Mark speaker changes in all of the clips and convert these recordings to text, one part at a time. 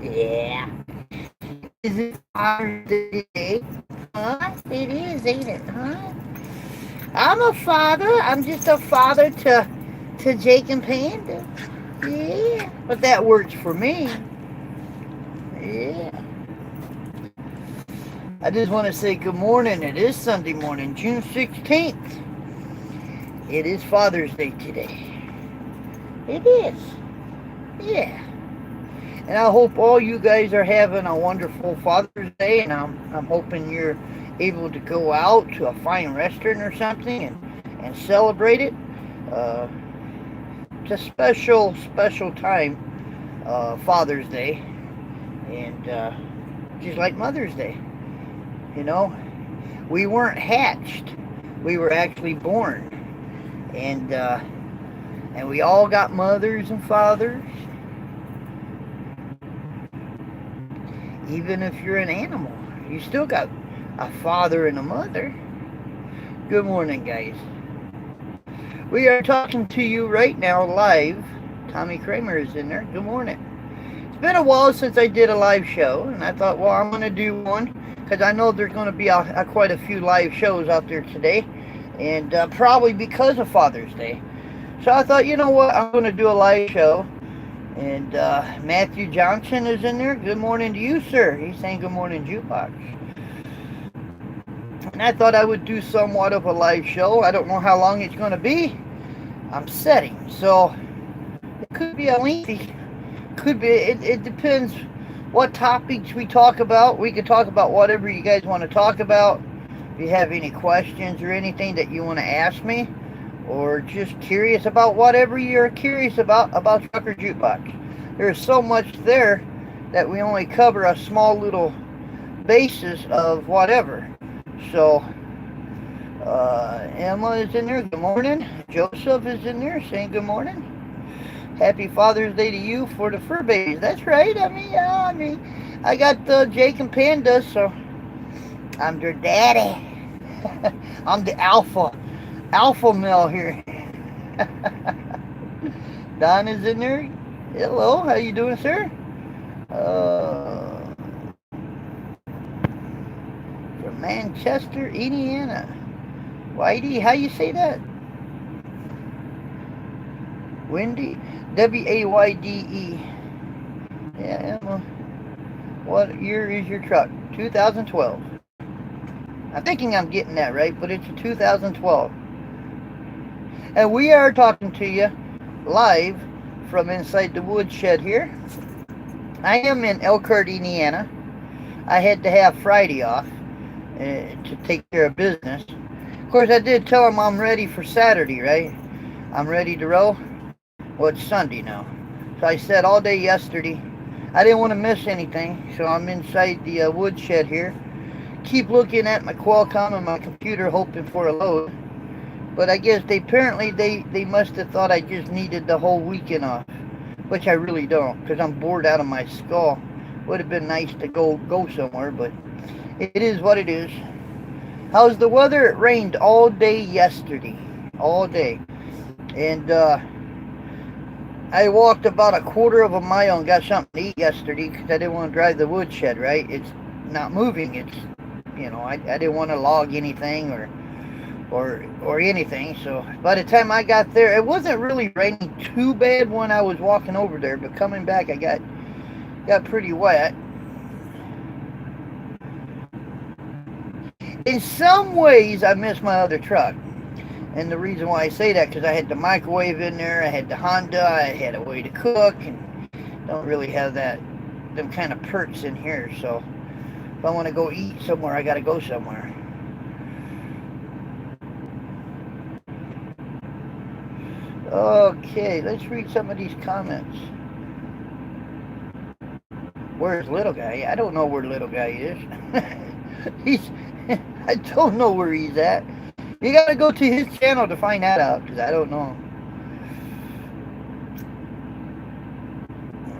Speaker 1: Yeah. Is it Father's Day today? Huh? It is, ain't it? Huh? I'm a father. I'm just a father to Jake and Panda. Yeah. But that works for me. Yeah. I just want to say good morning. It is Sunday morning, June 16th. It is Father's Day today. It is. Yeah. And I hope all you guys are having a wonderful Father's Day, and I'm hoping you're able to go out to a fine restaurant or something and celebrate it. Uh, it's a special time, Father's Day, and just like Mother's Day. You know, we weren't hatched; we were actually born, and we all got mothers and fathers, even if you're an animal. You still got a father and a mother. Good morning, guys. We are talking to you right now live. Tommy Kramer is in there. Good morning. It's been a while since I did a live show, and I thought, well, I'm going to do one because I know there's going to be quite a few live shows out there today, and probably because of Father's Day. So I thought, you know what, I'm going to do a live show. And Matthew Johnson is in there. Good morning to you, sir. He's saying good morning, Jukebox. And I thought I would do somewhat of a live show. I don't know how long it's going to be. I'm setting. So it could be a lengthy. Could be. It depends what topics we talk about. We could talk about whatever you guys want to talk about. If you have any questions or anything that you want to ask me, or just curious about whatever you're curious about Trucker Jukebox. There's so much there that we only cover a small little basis of whatever. So, Emma is in there. Good morning. Joseph is in there saying good morning. Happy Father's Day to you for the fur babies. That's right. I got Jake and Panda, so I'm their daddy. I'm the alpha male here. Don is in there. Hello, how you doing, sir? Uh, from Manchester, Indiana. Whitey, how you say that? Windy, Wayde. Yeah, Emma. What year is your truck? 2012. I'm thinking I'm getting that right, but it's a 2012. And we are talking to you live from inside the woodshed here. I am in Elkhart, Indiana. I had to have Friday off to take care of business. Of course, I did tell him I'm ready for Saturday, right? I'm ready to roll. Well, it's Sunday now. So I said all day yesterday. I didn't want to miss anything, so I'm inside the woodshed here. Keep looking at my Qualcomm and my computer hoping for a load. But I guess they must have thought I just needed the whole weekend off, which I really don't, because I'm bored out of my skull. Would have been nice to go somewhere, but it is what it is. How's the weather? It rained all day yesterday, all day, and I walked about a quarter of a mile and got something to eat yesterday because I didn't want to drive the woodshed. Right? It's not moving. It's I didn't want to log anything or anything. So by the time I got there, it wasn't really raining too bad when I was walking over there, but coming back I got pretty wet. In some ways I miss my other truck. And the reason why I say that, because I had the microwave in there, I had the Honda, I had a way to cook, and don't really have them kind of perks in here. So if I want to go eat somewhere, I got to go somewhere. Okay, let's read some of these comments. Where's little guy? I don't know where little guy is. I don't know where he's at. You gotta go to his channel to find that out, because I don't know.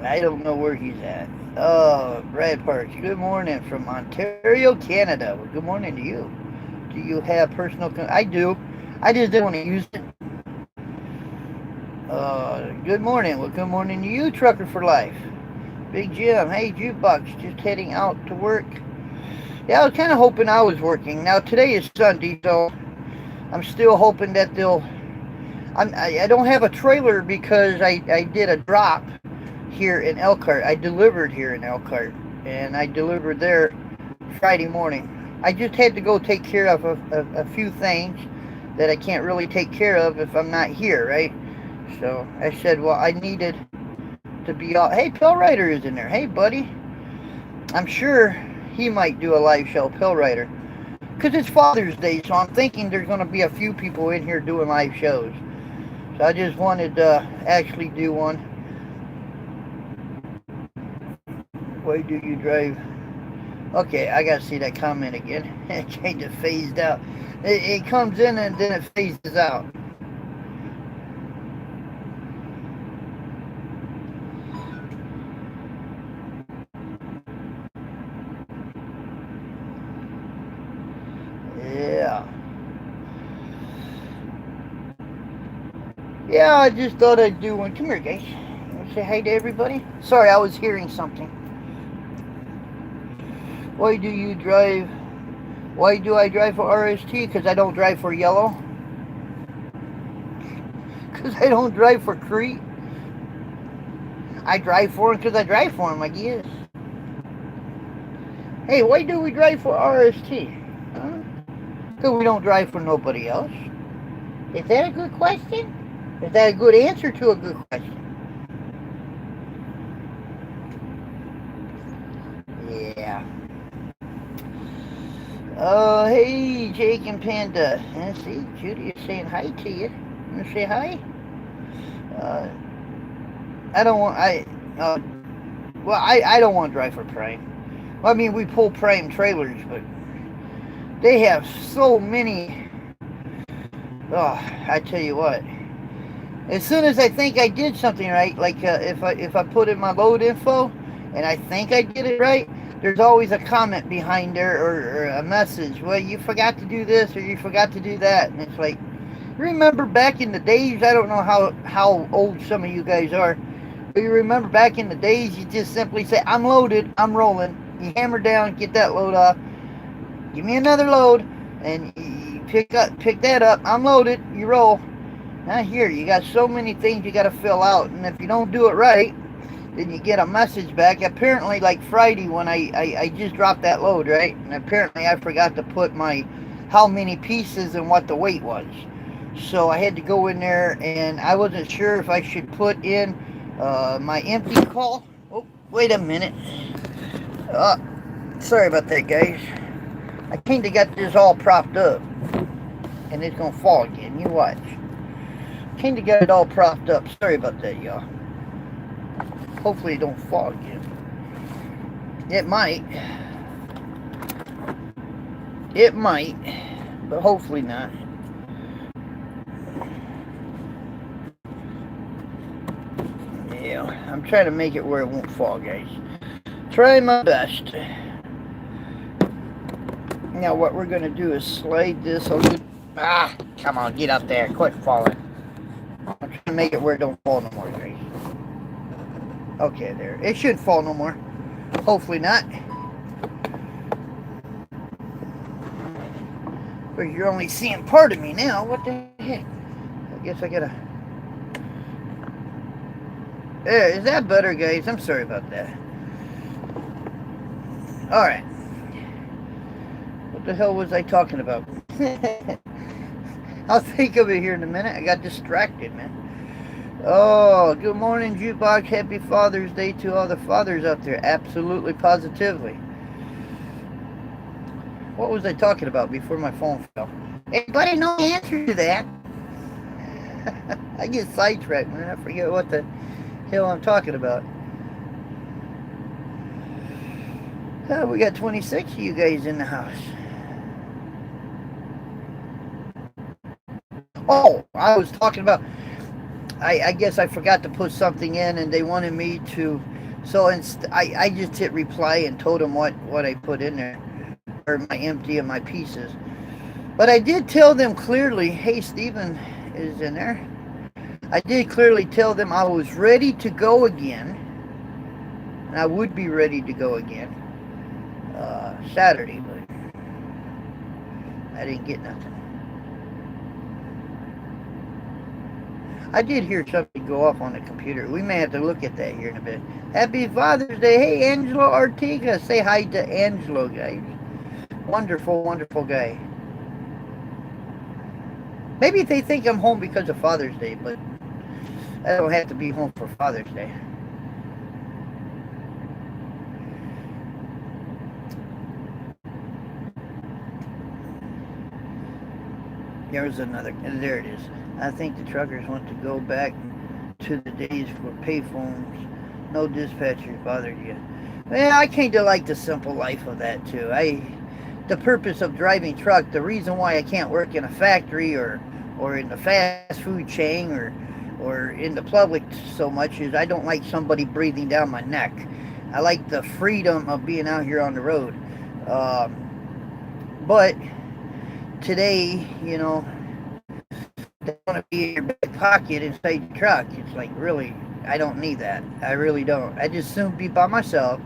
Speaker 1: I don't know where he's at. Oh, Brad Parks, good morning from Ontario, Canada. Well, good morning to you. Do you have personal... I do. I just didn't want to use it. Good morning. Well, good morning to you, Trucker for Life. Big Jim, hey, Jukebox, just heading out to work. Yeah, I was kind of hoping I was working. Now, today is Sunday, so I'm still hoping that I don't have a trailer because I did a drop here in Elkhart. I delivered here in Elkhart, and I delivered there Friday morning. I just had to go take care of a few things that I can't really take care of if I'm not here, right? So I said, well, I needed to be all. Hey, Pill Rider is in there. Hey, buddy. I'm sure he might do a live show, Pill Rider, because it's Father's Day, so I'm thinking there's going to be a few people in here doing live shows. So I just wanted to actually do one. Why do you drive? Okay, I got to see that comment again. It kind of phased out. It comes in and then it phases out. Yeah. Yeah, I just thought I'd do one. Come here, guys. Say hi to everybody. Sorry, I was hearing something. Why do you drive? Why do I drive for RST? Because I don't drive for Yellow. Because I don't drive for Crete. I drive for him because I drive for him, I guess. Hey, why do we drive for RST? Because we don't drive for nobody else. Is that a good question? Is that a good answer to a good question? Yeah. Oh, hey, Jake and Panda. And see, Judy is saying hi to you. You want to say hi? I don't want, I don't want to drive for Prime. Well, I mean, we pull Prime trailers, but they have so many. Oh, I tell you what. As soon as I think I did something right, like if I put in my load info and I think I did it right, there's always a comment behind there or a message. Well, you forgot to do this or you forgot to do that, and it's like, remember back in the days? I don't know how old some of you guys are, but you remember back in the days, you just simply say, "I'm loaded, I'm rolling." You hammer down, get that load off. Give me another load, and you pick that up. I'm loaded. You roll. Now here, you got so many things you got to fill out, and if you don't do it right, then you get a message back. Apparently, like Friday when I just dropped that load, right? And apparently I forgot to put my how many pieces and what the weight was. So I had to go in there, and I wasn't sure if I should put in my empty call. Oh, wait a minute. Sorry about that, guys. I kind of got this all propped up, and it's going to fall again. You watch. Kind of got it all propped up. Sorry about that, y'all. Hopefully it don't fall again. It might. It might, but hopefully not. Yeah, I'm trying to make it where it won't fall, guys. Trying my best. Now what we're going to do is slide this over. Ah, come on, get up there. Quit falling. I'm trying to make it where it don't fall no more, guys. Okay, there. It should fall no more. Hopefully not. But you're only seeing part of me now. What the heck? I guess I gotta... There, is that better, guys? I'm sorry about that. Alright. What the hell was I talking about? I'll think of it here in a minute. I got distracted, man. Oh, good morning, Jukebox. Happy Father's Day to all the fathers out there. Absolutely, positively. What was I talking about before my phone fell? Anybody know the answer to that? I get sidetracked, man. I forget what the hell I'm talking about. Oh, we got 26 of you guys in the house. Oh, I was talking about... I guess I forgot to put something in, and they wanted me to, so I just hit reply and told them what I put in there, or my empty and my pieces. But I did tell them clearly, hey, Stephen is in there. I did clearly tell them I was ready to go again. And I would be ready to go again Saturday, but I didn't get nothing. I did hear something go off on the computer. We may have to look at that here in a bit. Happy Father's Day. Hey, Angelo Ortega. Say hi to Angelo, guys. Wonderful, wonderful guy. Maybe they think I'm home because of Father's Day, but I don't have to be home for Father's Day. There's another. There it is. I think the truckers want to go back to the days for payphones. No dispatchers bothered you. Well, I kind of like the simple life of that too. The purpose of driving truck, the reason why I can't work in a factory or in the fast food chain or in the public so much is I don't like somebody breathing down my neck. I like the freedom of being out here on the road. But today, you know, they want to be in your back pocket inside your truck. It's like, really, I don't need that. I really don't. I just soon be by myself,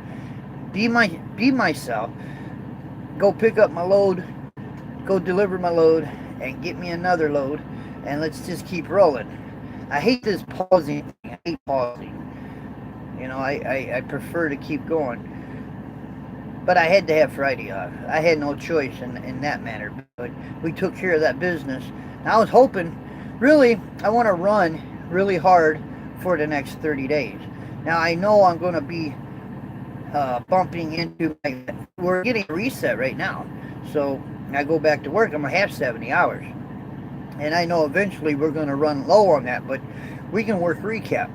Speaker 1: be myself, go pick up my load, go deliver my load, and get me another load, and let's just keep rolling. I hate this pausing thing. I hate pausing. You know, I prefer to keep going. But I had to have Friday off. I had no choice in that matter. But we took care of that business. And I was hoping, really, I want to run really hard for the next 30 days. Now, I know I'm going to be bumping into we're getting a reset right now. So I go back to work, I'm going to have 70 hours. And I know eventually we're going to run low on that, but we can work recap.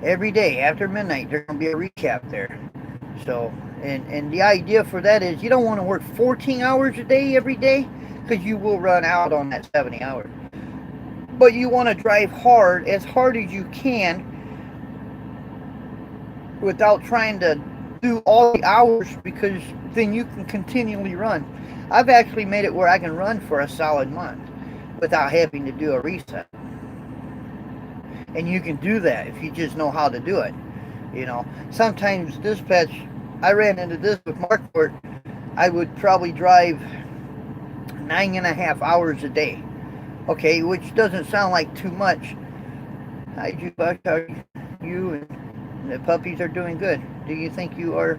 Speaker 1: Every day after midnight, there's going to be a recap there. So, and the idea for that is you don't want to work 14 hours a day every day because you will run out on that 70 hours. But you want to drive hard as you can without trying to do all the hours because then you can continually run. I've actually made it where I can run for a solid month without having to do a reset. And you can do that if you just know how to do it. You know, sometimes dispatch, I ran into this with Marquardt. I would probably drive 9.5 hours a day. Okay, which doesn't sound like too much. Hi, Jukebox, how are you? And the puppies are doing good. Do you think you are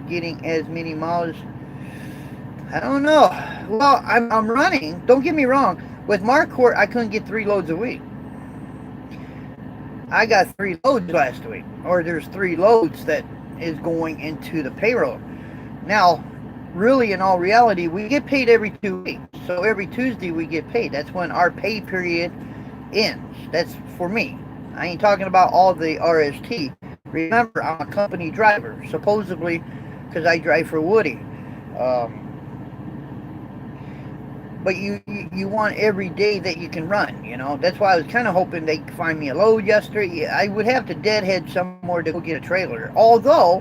Speaker 1: getting as many miles? I don't know. Well, I'm running. Don't get me wrong. With Marquardt, I couldn't get 3 loads a week. I got 3 loads last week, or there's 3 loads that is going into the payroll. Now, really, in all reality, we get paid every 2 weeks. So every Tuesday we get paid. That's when our pay period ends. That's for me. I ain't talking about all the RST. Remember, I'm a company driver, supposedly, because I drive for Woody. But you want every day that you can run, you know. That's why I was kind of hoping they'd find me a load yesterday. I would have to deadhead somewhere to go get a trailer. Although,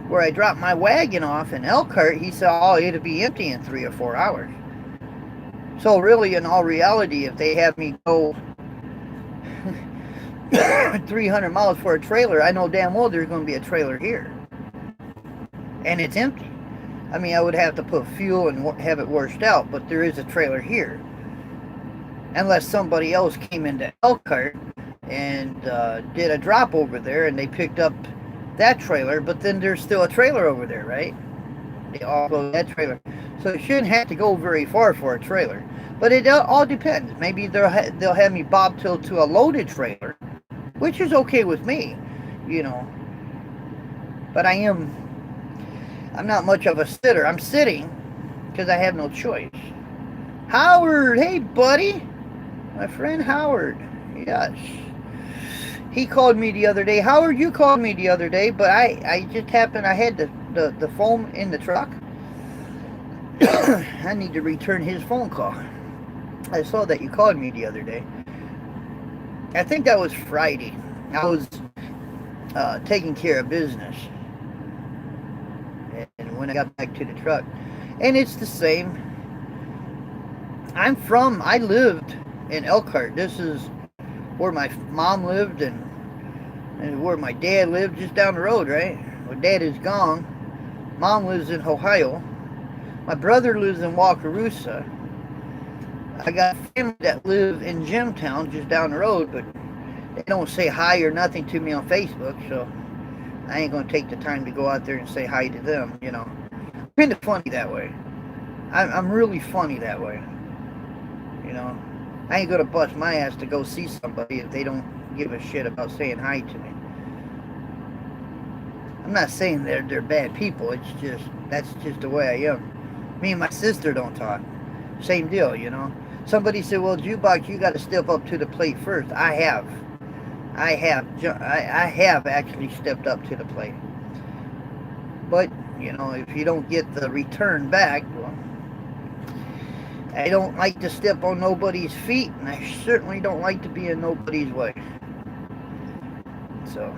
Speaker 1: where I dropped my wagon off in Elkhart, he said, oh, it'll be empty in 3 or 4 hours. So really, in all reality, if they have me go 300 miles for a trailer, I know damn well there's going to be a trailer here. And it's empty. I mean, I would have to put fuel and have it washed out, but there is a trailer here. Unless somebody else came into Elkhart and did a drop over there and they picked up that trailer, but then there's still a trailer over there, right? They offload that trailer. So it shouldn't have to go very far for a trailer. But it all depends. Maybe they'll have me bobtail to a loaded trailer, which is okay with me, you know. But I'm not much of a sitter. I'm sitting because I have no choice. Howard, hey buddy. My friend Howard. Yes. He called me the other day. Howard, you called me the other day, but I just happened, I had the phone in the truck. I need to return his phone call. I saw that you called me the other day. I think that was Friday. I was taking care of business. And when I got back to the truck, and it's the same. I lived in Elkhart. This is where my mom lived, and And where my dad lived, just down the road, right? Well, Dad is gone. Mom lives in Ohio. My brother lives in Wakarusa. I got family that live in Jimtown, just down the road, but they don't say hi or nothing to me on Facebook, so I ain't gonna take the time to go out there and say hi to them, you know. I'm kind of funny that way. I'm really funny that way, you know. I ain't gonna bust my ass to go see somebody if they don't give a shit about saying hi to me. I'm not saying they're bad people. It's just that's just the way I am. Me and my sister don't talk. Same deal, you know. Somebody said, "Well, Jukebox, you got to step up to the plate first." I have. I have actually stepped up to the plate. But you know, if you don't get the return back, well, I don't like to step on nobody's feet, and I certainly don't like to be in nobody's way. So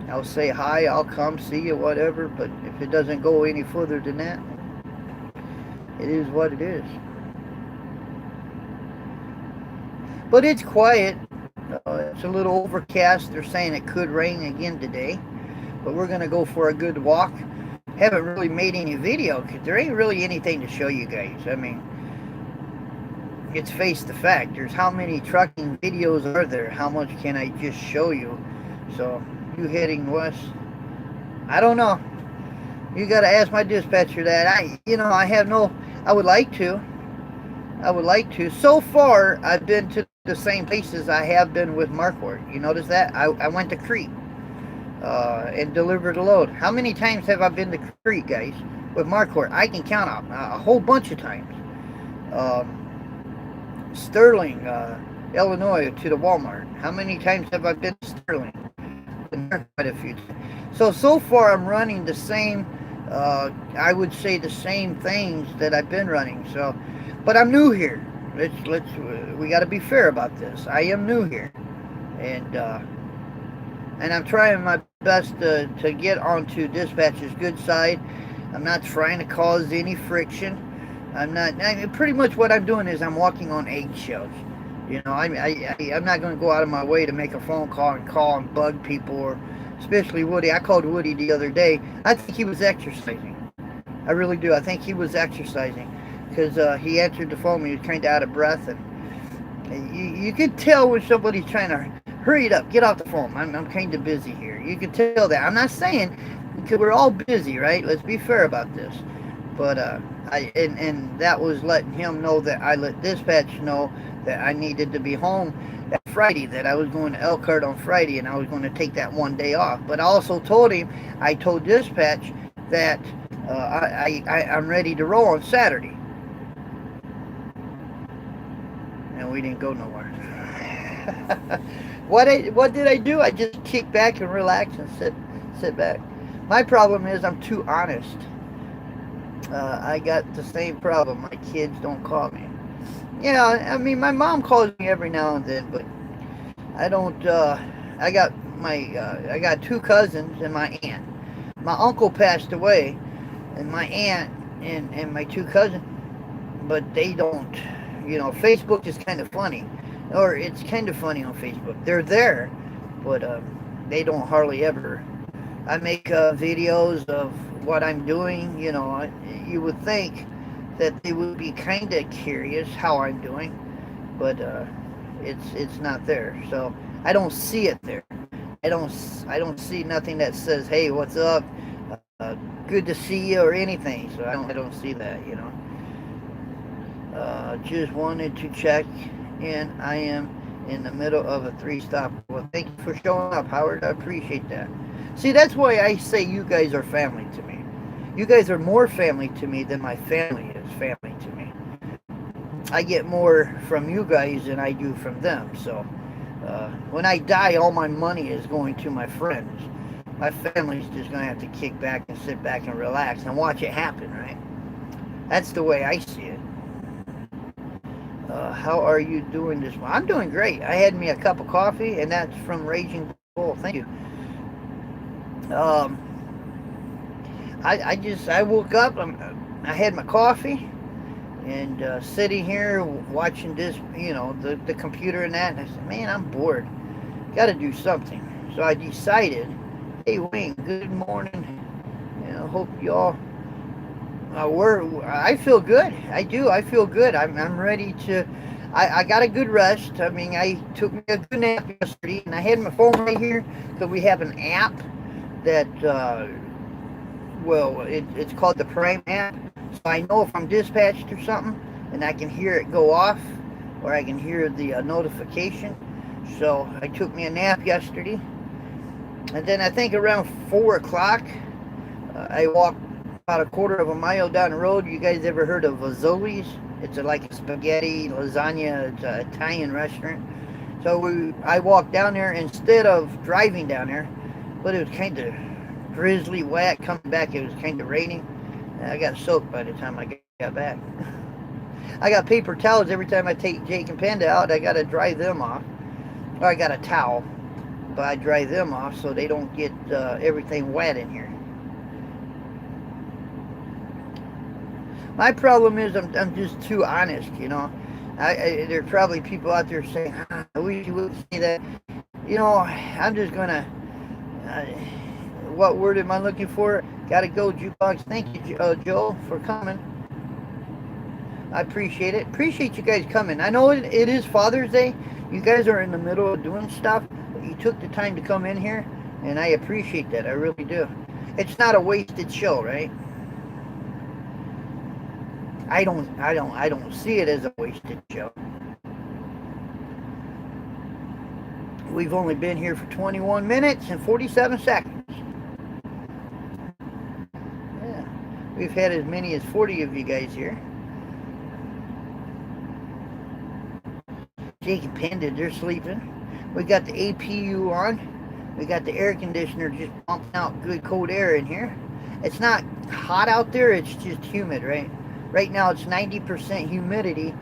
Speaker 1: I'll say hi, I'll come see you, whatever, but if it doesn't go any further than that, it is what it is. But it's quiet. It's a little overcast. They're saying it could rain again today, but we're going to go for a good walk. Haven't really made any video because there ain't really anything to show you guys. I mean, it's face the fact. There's how many trucking videos are there? How much can I just show you? So, you heading west? I don't know. You got to ask my dispatcher that. I would like to. So far, I've been to the same places I have been with Marquardt. You notice that? I went to Crete and delivered a load. How many times have I been to Crete, guys, with Marquardt? I can count up a whole bunch of times. Sterling, Illinois, to the Walmart. How many times have I been to Sterling? Quite a few times. So far, I'm running the same, I would say the same things that I've been running. So, but I'm new here. We got to be fair about this. I am new here, and I'm trying my best to get onto dispatch's good side. I'm not trying to cause any friction. Pretty much what I'm doing is I'm walking on eggshells. You know, I'm not going to go out of my way to make a phone call and bug people, or especially Woody. I called Woody the other day. I think he was exercising. I really do. I think he was exercising because he answered the phone. He was kind of out of breath, and you can tell when somebody's trying to hurry it up, get off the phone. I'm kind of busy here. You can tell that. I'm not saying because we're all busy, right? Let's be fair about this. But and that was letting him know that I let dispatch know that I needed to be home that Friday, that I was going to Elkhart on Friday, and I was going to take that one day off. But I also told dispatch that I'm ready to roll on Saturday. And we didn't go nowhere. What did I do? I just kicked back and relax and sit back. My problem is I'm too honest. I got the same problem. My kids don't call me. Yeah, I mean, my mom calls me every now and then, but I don't. I got two cousins and my aunt. My uncle passed away, and my aunt and my two cousins, but they don't. You know, Facebook is kind of funny, or it's kind of funny on Facebook. They're there, but they don't hardly ever. I make videos of what I'm doing. You know, you would think that they would be kind of curious how I'm doing, but it's not there. So I don't see it there. I don't see nothing that says, "Hey, what's up? Good to see you," or anything. So I don't see that. You know. Just wanted to check in. I am in the middle of a 3-stop. Well, thank you for showing up, Howard. I appreciate that. See, that's why I say you guys are family to me. You guys are more family to me than my family is family to me. I get more from you guys than I do from them. So when I die, all my money is going to my friends. My family's just going to have to kick back and sit back and relax and watch it happen, right? That's the way I see it. How are you doing this month? I'm doing great. I had me a cup of coffee, and that's from Raging Bull. Thank you. I woke up. I had my coffee, and sitting here watching this, you know, the computer and that. And I said, man, I'm bored. Got to do something. So I decided, hey Wayne, good morning. Hope y'all I feel good. I do. I feel good. I'm ready to. I got a good rest. I mean, I took me a good nap yesterday, and I had my phone right here because we have an app that, it's called the Prime app. So I know if I'm dispatched or something, and I can hear it go off, or I can hear the notification. So I took me a nap yesterday, and then I think around 4 o'clock, I walked about a quarter of a mile down the road. You guys ever heard of Zoli's? It's like a spaghetti, lasagna, it's an Italian restaurant. So I walked down there instead of driving down there, but it was kind of drizzly, wet. Coming back, it was kind of raining. And I got soaked by the time I got back. I got paper towels every time I take Jake and Panda out. I got to dry them off. Or I got a towel, but I dry them off so they don't get everything wet in here. My problem is I'm just too honest, there are probably people out there saying, I wish you wouldn't say that. I'm just going to, what word am I looking for? Got to go, Jukebox. Thank you, Joe, for coming. I appreciate it. Appreciate you guys coming. I know it is Father's Day. You guys are in the middle of doing stuff, but you took the time to come in here, and I appreciate that. I really do. It's not a wasted show, right? I don't see it as a wasted show. We've only been here for 21 minutes and 47 seconds. Yeah. We've had as many as 40 of you guys here. Jake and Panda, they're sleeping. We got the APU on. We got the air conditioner just pumping out good cold air in here. It's not hot out there, it's just humid, right? Right now it's 90% humidity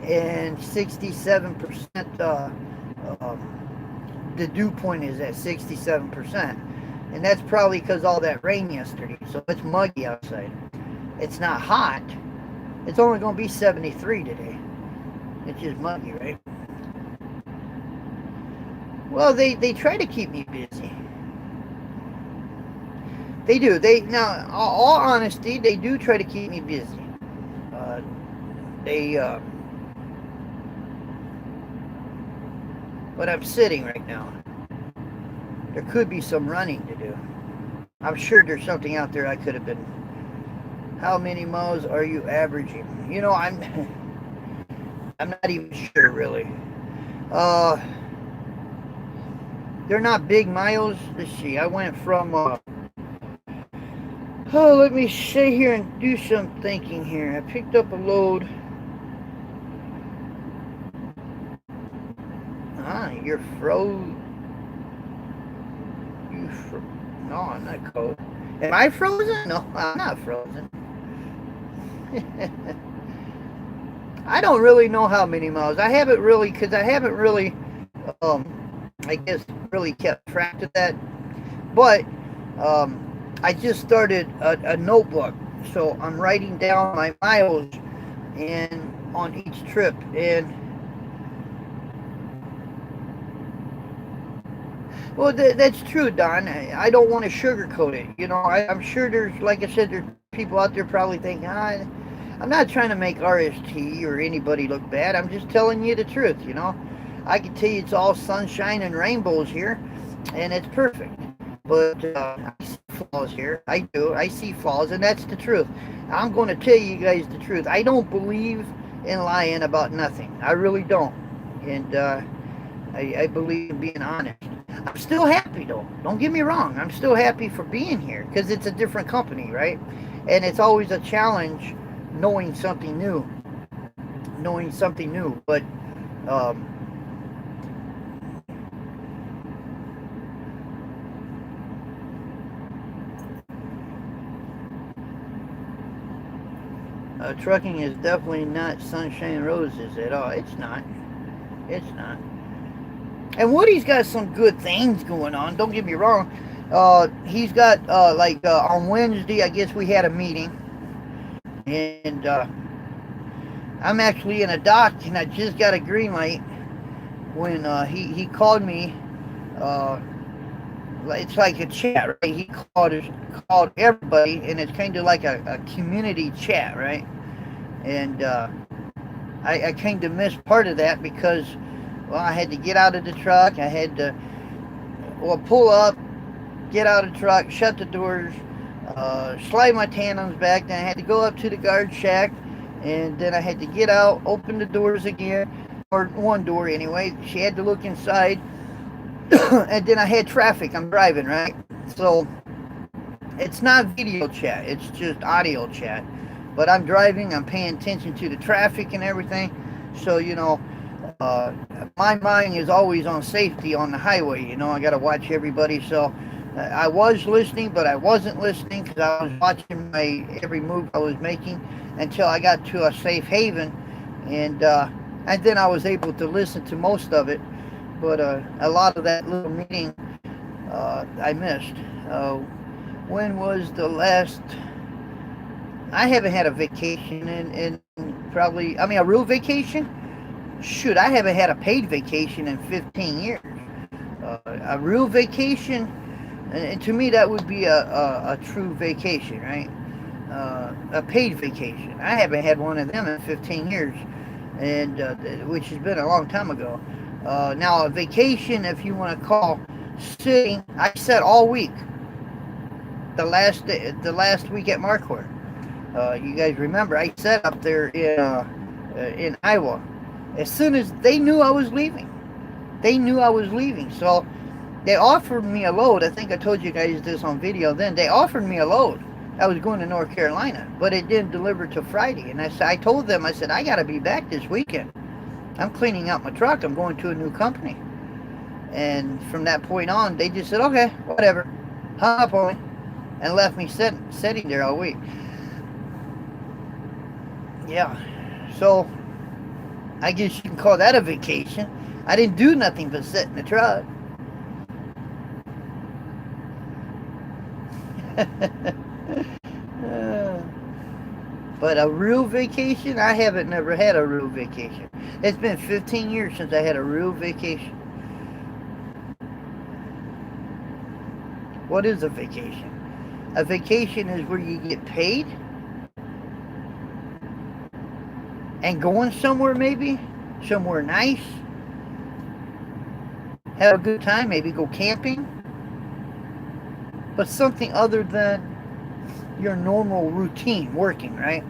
Speaker 1: and 67%, the dew point is at 67%. And that's probably because all that rain yesterday. So it's muggy outside. It's not hot. It's only going to be 73 today. It's just muggy, right? Well, they try to keep me busy. They do. Now, all honesty, they do try to keep me busy. But I'm sitting right now. There could be some running to do. I'm sure there's something out there I could have been. How many miles are you averaging? I'm not even sure really. They're not big miles. Let's see. I went from let me sit here and do some thinking here. I picked up a load. You're froze. No, I'm not cold. Am I frozen? No, I'm not frozen. I don't really know how many miles. I haven't really, I guess, really kept track of that. But, I just started a notebook. So I'm writing down my miles and on each trip. And well, that's true, Don. I don't want to sugarcoat it. I'm sure there's, like I said, there's people out there probably thinking, I'm not trying to make RST or anybody look bad. I'm just telling you the truth, I can tell you it's all sunshine and rainbows here, and it's perfect. But I see flaws here. I do. I see flaws, and that's the truth. I'm going to tell you guys the truth. I don't believe in lying about nothing. I really don't. And I believe in being honest. I'm still happy, though. Don't get me wrong. I'm still happy for being here because it's a different company, right? And it's always a challenge knowing something new. But trucking is definitely not sunshine and roses at all. It's not. And Woody's got some good things going on. Don't get me wrong. He's got on Wednesday, I guess we had a meeting, and I'm actually in a dock, and I just got a green light when he called me it's like a chat, right? He called everybody, and it's kind of like a community chat, right? And I kind of missed part of that because, well, I had to get out of the truck. I had to, well, pull up, get out of the truck, shut the doors, slide my tandems back. Then I had to go up to the guard shack, and then I had to get out, open the doors again, or one door anyway. She had to look inside, and then I had traffic. I'm driving, right? So it's not video chat, it's just audio chat. But I'm driving, I'm paying attention to the traffic and everything. So, uh, my mind is always on safety on the highway. I got to watch everybody. So I was listening, but I wasn't listening because I was watching my every move I was making until I got to a safe haven. And then I was able to listen to most of it. But a lot of that little meeting I missed. When was the last? I haven't had a vacation in probably, I mean, a real vacation? Shoot, I haven't had a paid vacation in 15 years. A real vacation, and to me, that would be a true vacation, right? A paid vacation. I haven't had one of them in 15 years, and which has been a long time ago. Now, a vacation, if you want to call sitting, I sat all week. The last week at Marquardt. You guys remember, I sat up there in Iowa. As soon as they knew I was leaving, so they offered me a load. I think I told you guys this on video then. They offered me a load. I was going to North Carolina, but it didn't deliver till Friday. And I told them, I said, I got to be back this weekend. I'm cleaning out my truck. I'm going to a new company. And from that point on, they just said, okay, whatever. Hung up on me and left me sitting there all week. Yeah, so I guess you can call that a vacation. I didn't do nothing but sit in the truck. But a real vacation, I haven't never had a real vacation. It's been 15 years since I had a real vacation. What is a vacation? A vacation is where you get paid and going somewhere, maybe somewhere nice, have a good time, maybe go camping, but something other than your normal routine working, right?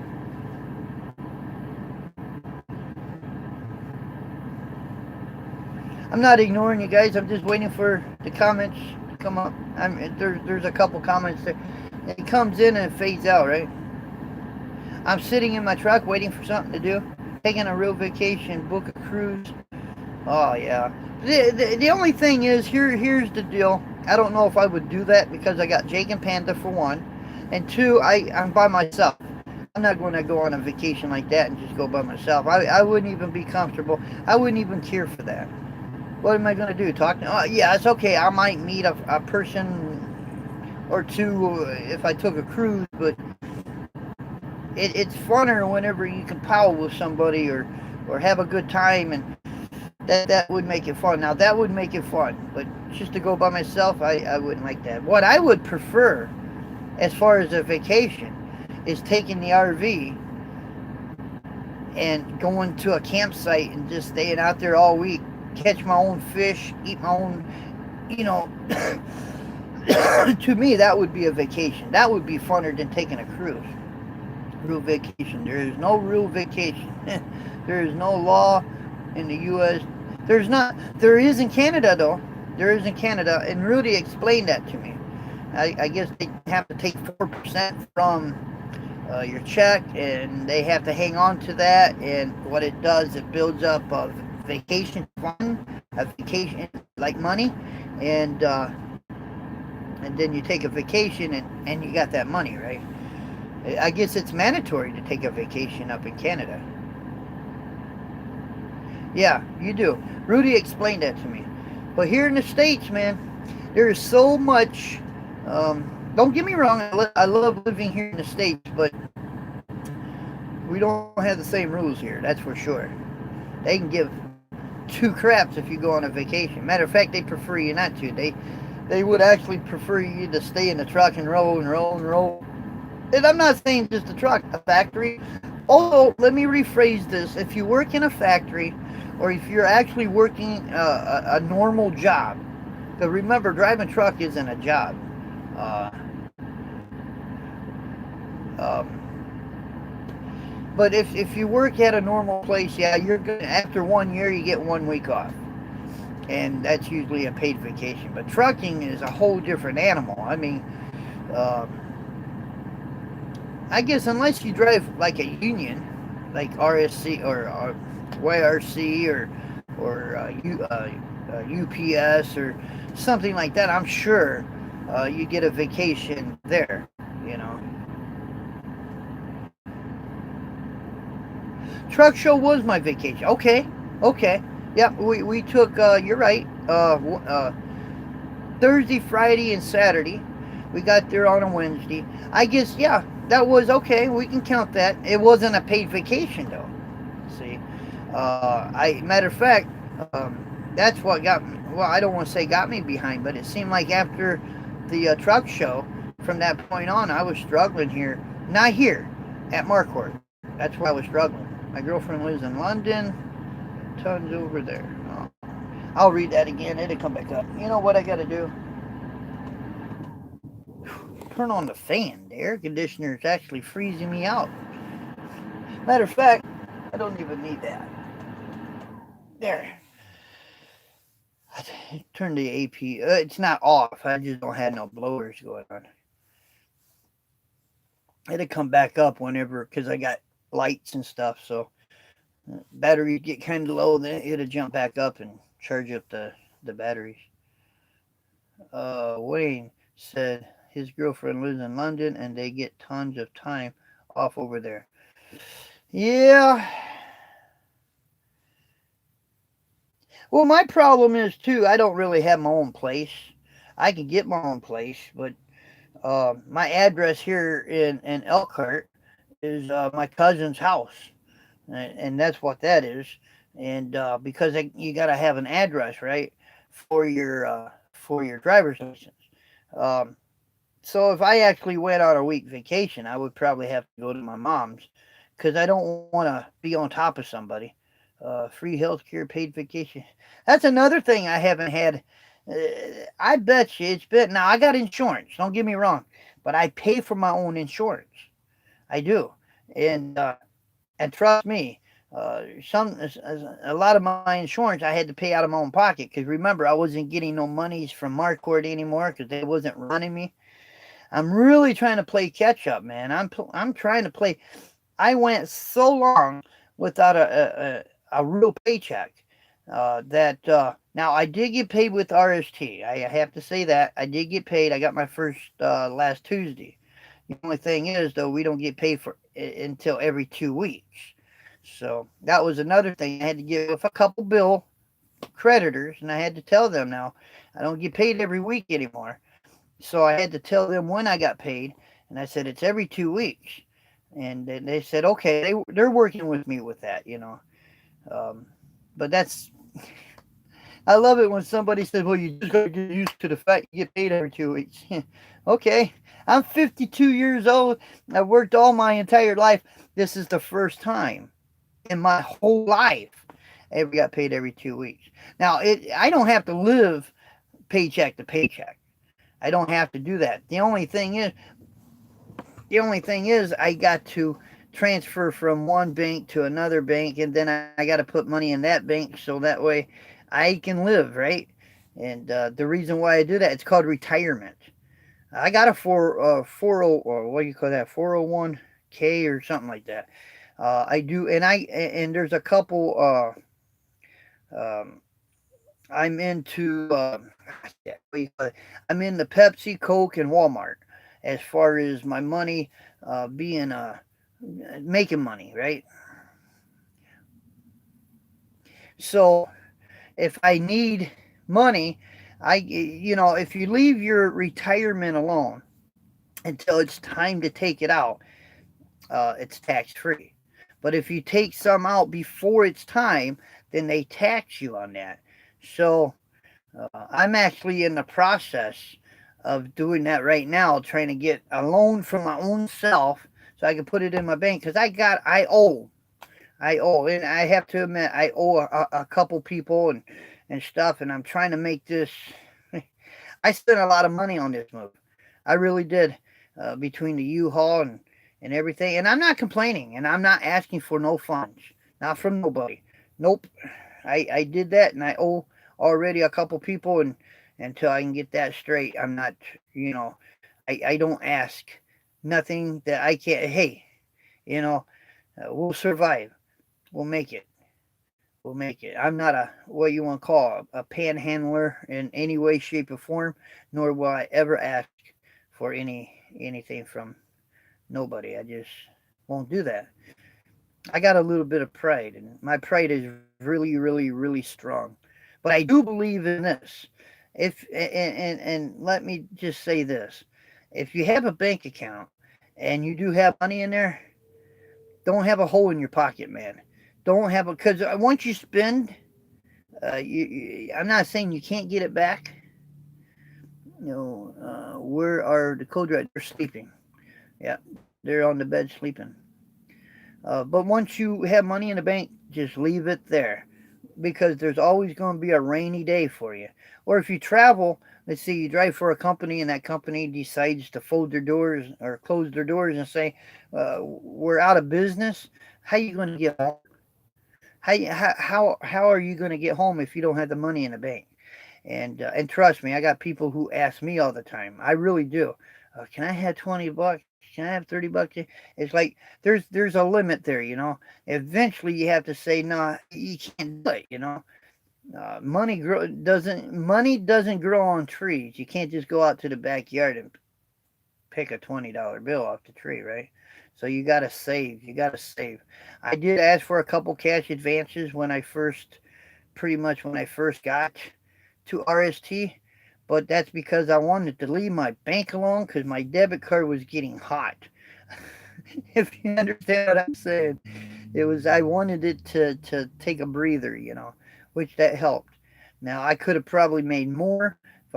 Speaker 1: I'm not ignoring you guys. I'm just waiting for the comments to come up. There's a couple comments there. It comes in and it fades out, right? I'm sitting in my truck waiting for something to do. Taking a real vacation, book a cruise. Oh, yeah. The only thing is, here's the deal. I don't know if I would do that because I got Jake and Panda for one. And two, I'm by myself. I'm not going to go on a vacation like that and just go by myself. I wouldn't even be comfortable. I wouldn't even care for that. What am I going to do? Talk? Oh, yeah, it's okay. I might meet a person or two if I took a cruise, but it's funner whenever you can powwow with somebody or have a good time, and that would make it fun. Now, that would make it fun, but just to go by myself, I wouldn't like that. What I would prefer, as far as a vacation, is taking the RV and going to a campsite and just staying out there all week, catch my own fish, eat my own, to me, that would be a vacation. That would be funner than taking a cruise. Real vacation. There is no real vacation. There is no law in the U.S. There's not. There is in Canada, though. There is in Canada, and Rudy explained that to me. I guess they have to take 4% from your check, and they have to hang on to that. And what it does, it builds up a vacation fund, a vacation like money, and then you take a vacation, and you got that money, right? I guess it's mandatory to take a vacation up in Canada. Yeah, you do. Rudy explained that to me. But here in the States, man, there is so much. Don't get me wrong, I love living here in the States, but we don't have the same rules here, that's for sure. They can give two craps if you go on a vacation. Matter of fact, they prefer you not to. they would actually prefer you to stay in the truck and roll and roll and roll. And I'm not saying just a truck, a factory. Also, let me rephrase this. If you work in a factory or if you're actually working a normal job, because remember, driving a truck isn't a job. Uh, um, but if you work at a normal place, yeah, you're good. After 1 year, you get 1 week off. And that's usually a paid vacation. But trucking is a whole different animal. I mean, uh, I guess unless you drive like a union, like RSC or YRC or UPS or something like that, I'm sure you get a vacation there. You know, truck show was my vacation. Okay, okay, yeah, we took. You're right. Thursday, Friday, and Saturday. We got there on a Wednesday. I guess, yeah, that was okay. We can count that. It wasn't a paid vacation, though. See, matter of fact, that's what got me. Well, I don't want to say got me behind, but it seemed like after the truck show, from that point on, I was struggling here. Not here, at Marquardt. That's where I was struggling. My girlfriend lives in London. Tons over there. Oh, I'll read that again. It'll come back up. You know what I got to do? Turn on the fan. The air conditioner is actually freezing me out. Matter of fact, I don't even need that. There. I turn the AP. It's not off. I just don't have no blowers going on. It'll come back up whenever, because I got lights and stuff. So batteries get kind of low, then it'll jump back up and charge up the batteries. Wayne said his girlfriend lives in London and they get tons of time off over there. Yeah. Well, my problem is too, I don't really have my own place. I can get my own place, but my address here in Elkhart is my cousin's house, and that's what that is. And because you got to have an address, right, for your driver's license. Um, so if I actually went on a week vacation, I would probably have to go to my mom's because I don't want to be on top of somebody. Free health care, paid vacation. That's another thing I haven't had. Uh, I bet you it's been. Now, I got insurance, don't get me wrong, but I pay for my own insurance. I do. And, uh, and trust me, a lot of my insurance I had to pay out of my own pocket because remember I wasn't getting no monies from Marquardt anymore because they wasn't running me. I'm really trying to play catch up, man. I'm trying to play. I went so long without a real paycheck that now I did get paid with RST. I have to say that I did get paid. I got my first last Tuesday. The only thing is though we don't get paid for until every 2 weeks. So that was another thing. I had to give a couple bill creditors, and I had to tell them now I don't get paid every week anymore. So I had to tell them when I got paid, and I said it's every 2 weeks. And they said okay, they're working with me with that, you know. Um, but that's I love it when somebody says, "Well, you just got to get used to the fact you get paid every 2 weeks." Okay, I'm 52 years old. I've worked all my entire life. This is the first time in my whole life I ever got paid every 2 weeks. Now, I don't have to live paycheck to paycheck. I don't have to do that. The only thing is I got to transfer from one bank to another bank, and then I got to put money in that bank so that way I can live, right? And the reason why I do that, it's called retirement. I got a 40 or what do you call that, 401k or something like that. I do, and there's a couple. Um, I'm into I'm in the Pepsi, Coke, and Walmart as far as my money being making money, right? So if I need money, if you leave your retirement alone until it's time to take it out, it's tax free. But if you take some out before it's time, then they tax you on that. So I'm actually in the process of doing that right now, trying to get a loan from my own self so I can put it in my bank because I owe, and I have to admit I owe a couple people and stuff, and I'm trying to make this. I spent a lot of money on this move. I really did, between the U-Haul and everything. And I'm not complaining, and I'm not asking for no funds, not from nobody. Nope. I did that, and I owe already a couple people, and until I can get that straight, I'm not. I don't ask nothing that I can't. Hey, we'll survive. We'll make it. We'll make it. I'm not a what you want to call a panhandler in any way, shape, or form, nor will I ever ask for anything from nobody. I just won't do that. I got a little bit of pride, and my pride is really, really, really strong. But I do believe in this. If and let me just say this: if you have a bank account and you do have money in there, don't have a hole in your pocket, man. Don't have a because once you spend, I'm not saying you can't get it back. Where are the code red? They're sleeping. Yeah, they're on the bed sleeping. But once you have money in the bank, just leave it there because there's always going to be a rainy day for you. Or if you travel, let's say you drive for a company and that company decides to fold their doors or close their doors and say, we're out of business, how are you going to get home? How are you going to get home if you don't have the money in the bank? And trust me, I got people who ask me all the time. I really do. Can I have $20? Can I have $30? It's like there's a limit there, you know. Eventually, you have to say no. Nah, you can't do it, you know. Money doesn't grow on trees. You can't just go out to the backyard and pick a $20 bill off the tree, right? So you got to save. You got to save. I did ask for a couple cash advances pretty much when I first got to RST, but that's because I wanted to leave my bank alone because my debit card was getting hot. If you understand what I'm saying, I wanted it to take a breather, which that helped. Now I could have probably made more if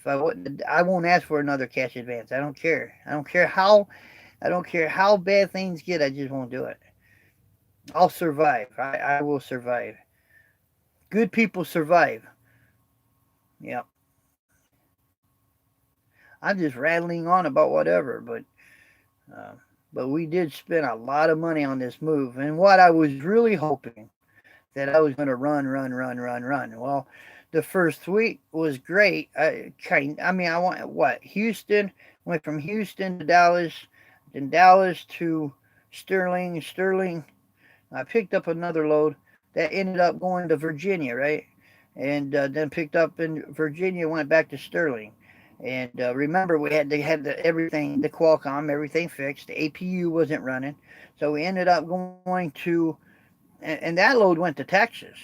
Speaker 1: I wouldn't. I won't ask for another cash advance. I don't care. I don't care how bad things get. I just won't do it. I'll survive. I will survive. Good people survive. Yeah. I'm just rattling on about whatever, uh, but we did spend a lot of money on this move, and what I was really hoping that I was going to run, run, run, run, run. Well, the first week was great. I went what Houston, went from Houston to Dallas, then Dallas to Sterling, Sterling. I picked up another load that ended up going to Virginia, right? And then picked up in Virginia, went back to Sterling. And remember, we had to have everything, the Qualcomm, everything fixed. The APU wasn't running, so we ended up going to, and that load went to Texas.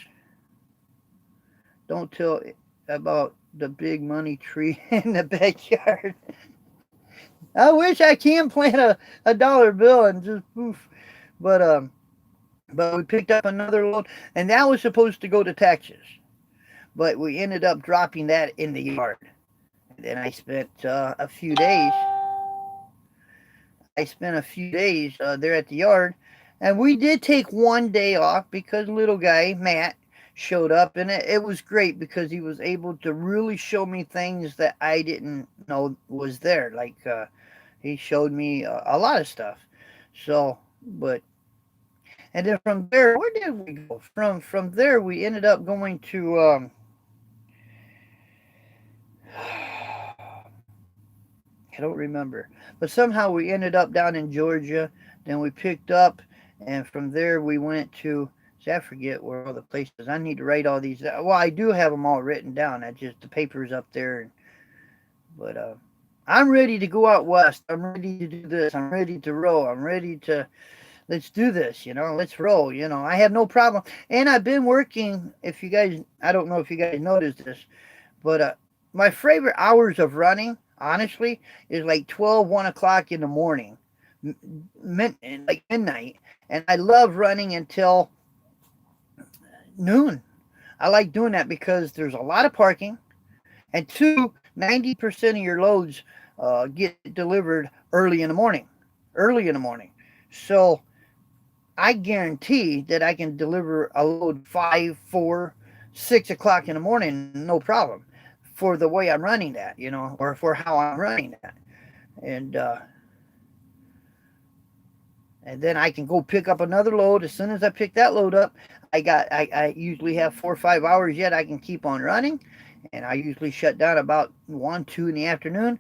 Speaker 1: Don't tell about the big money tree in the backyard. I wish I can plant a dollar bill and just poof, but but we picked up another load, and that was supposed to go to Texas, but we ended up dropping that in the yard. And then I spent a few days. There at the yard, and we did take one day off because little guy Matt showed up, and it was great because he was able to really show me things that I didn't know was there. Like he showed me a lot of stuff. So, but and then from there, where did we go? From there, we ended up going to. I don't remember, but somehow we ended up down in Georgia. Then we picked up, and from there we went to. See, I forget where all the places. I need to write all these. Well, I do have them all written down. I just the paper's up there, but I'm ready to go out west. I'm ready to do this. I'm ready to roll. I'm ready to let's do this, let's roll, I have no problem. And I've been working, if you guys, I don't know if you guys noticed this, but my favorite hours of running, honestly, is like 12, 1 o'clock in the morning, like midnight. And I love running until noon. I like doing that because there's a lot of parking. And two, 90% of your loads get delivered early in the morning. Early in the morning. So I guarantee that I can deliver a load 5, 4, 6 o'clock in the morning, no problem, for the way I'm running that, or for how I'm running that. And and then I can go pick up another load. As soon as I pick that load up, I usually have 4 or 5 hours yet. I can keep on running, and I usually shut down about 1, 2 in the afternoon.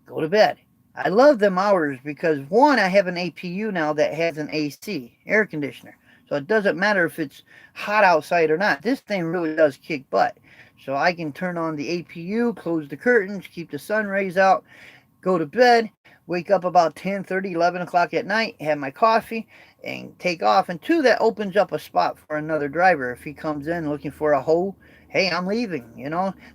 Speaker 1: Go to bed. I love them hours because one, I have an APU now that has an AC air conditioner, so it doesn't matter if it's hot outside or not. This thing really does kick butt. So I can turn on the APU, close the curtains, keep the sun rays out, go to bed, wake up about 10:30, 11 o'clock at night, have my coffee, and take off. And two, that opens up a spot for another driver. If he comes in looking for a hole, hey, I'm leaving.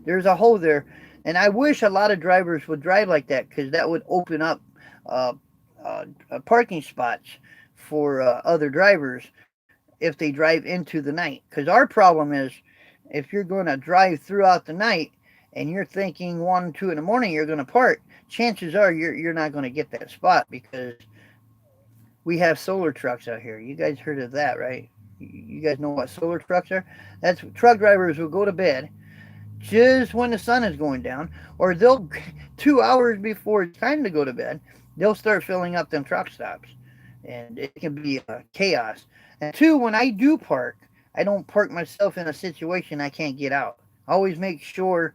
Speaker 1: There's a hole there. And I wish a lot of drivers would drive like that because that would open up uh, parking spots for other drivers if they drive into the night. Because our problem is if you're going to drive throughout the night and you're thinking 1, 2 in the morning you're going to park, chances are you're not going to get that spot because we have solar trucks out here. You guys heard of that, right? You guys know what solar trucks are? That's truck drivers will go to bed just when the sun is going down, or they'll 2 hours before it's time to go to bed, they'll start filling up them truck stops, and it can be chaos. And two, when I do park, I don't park myself in a situation I can't get out. I always make sure,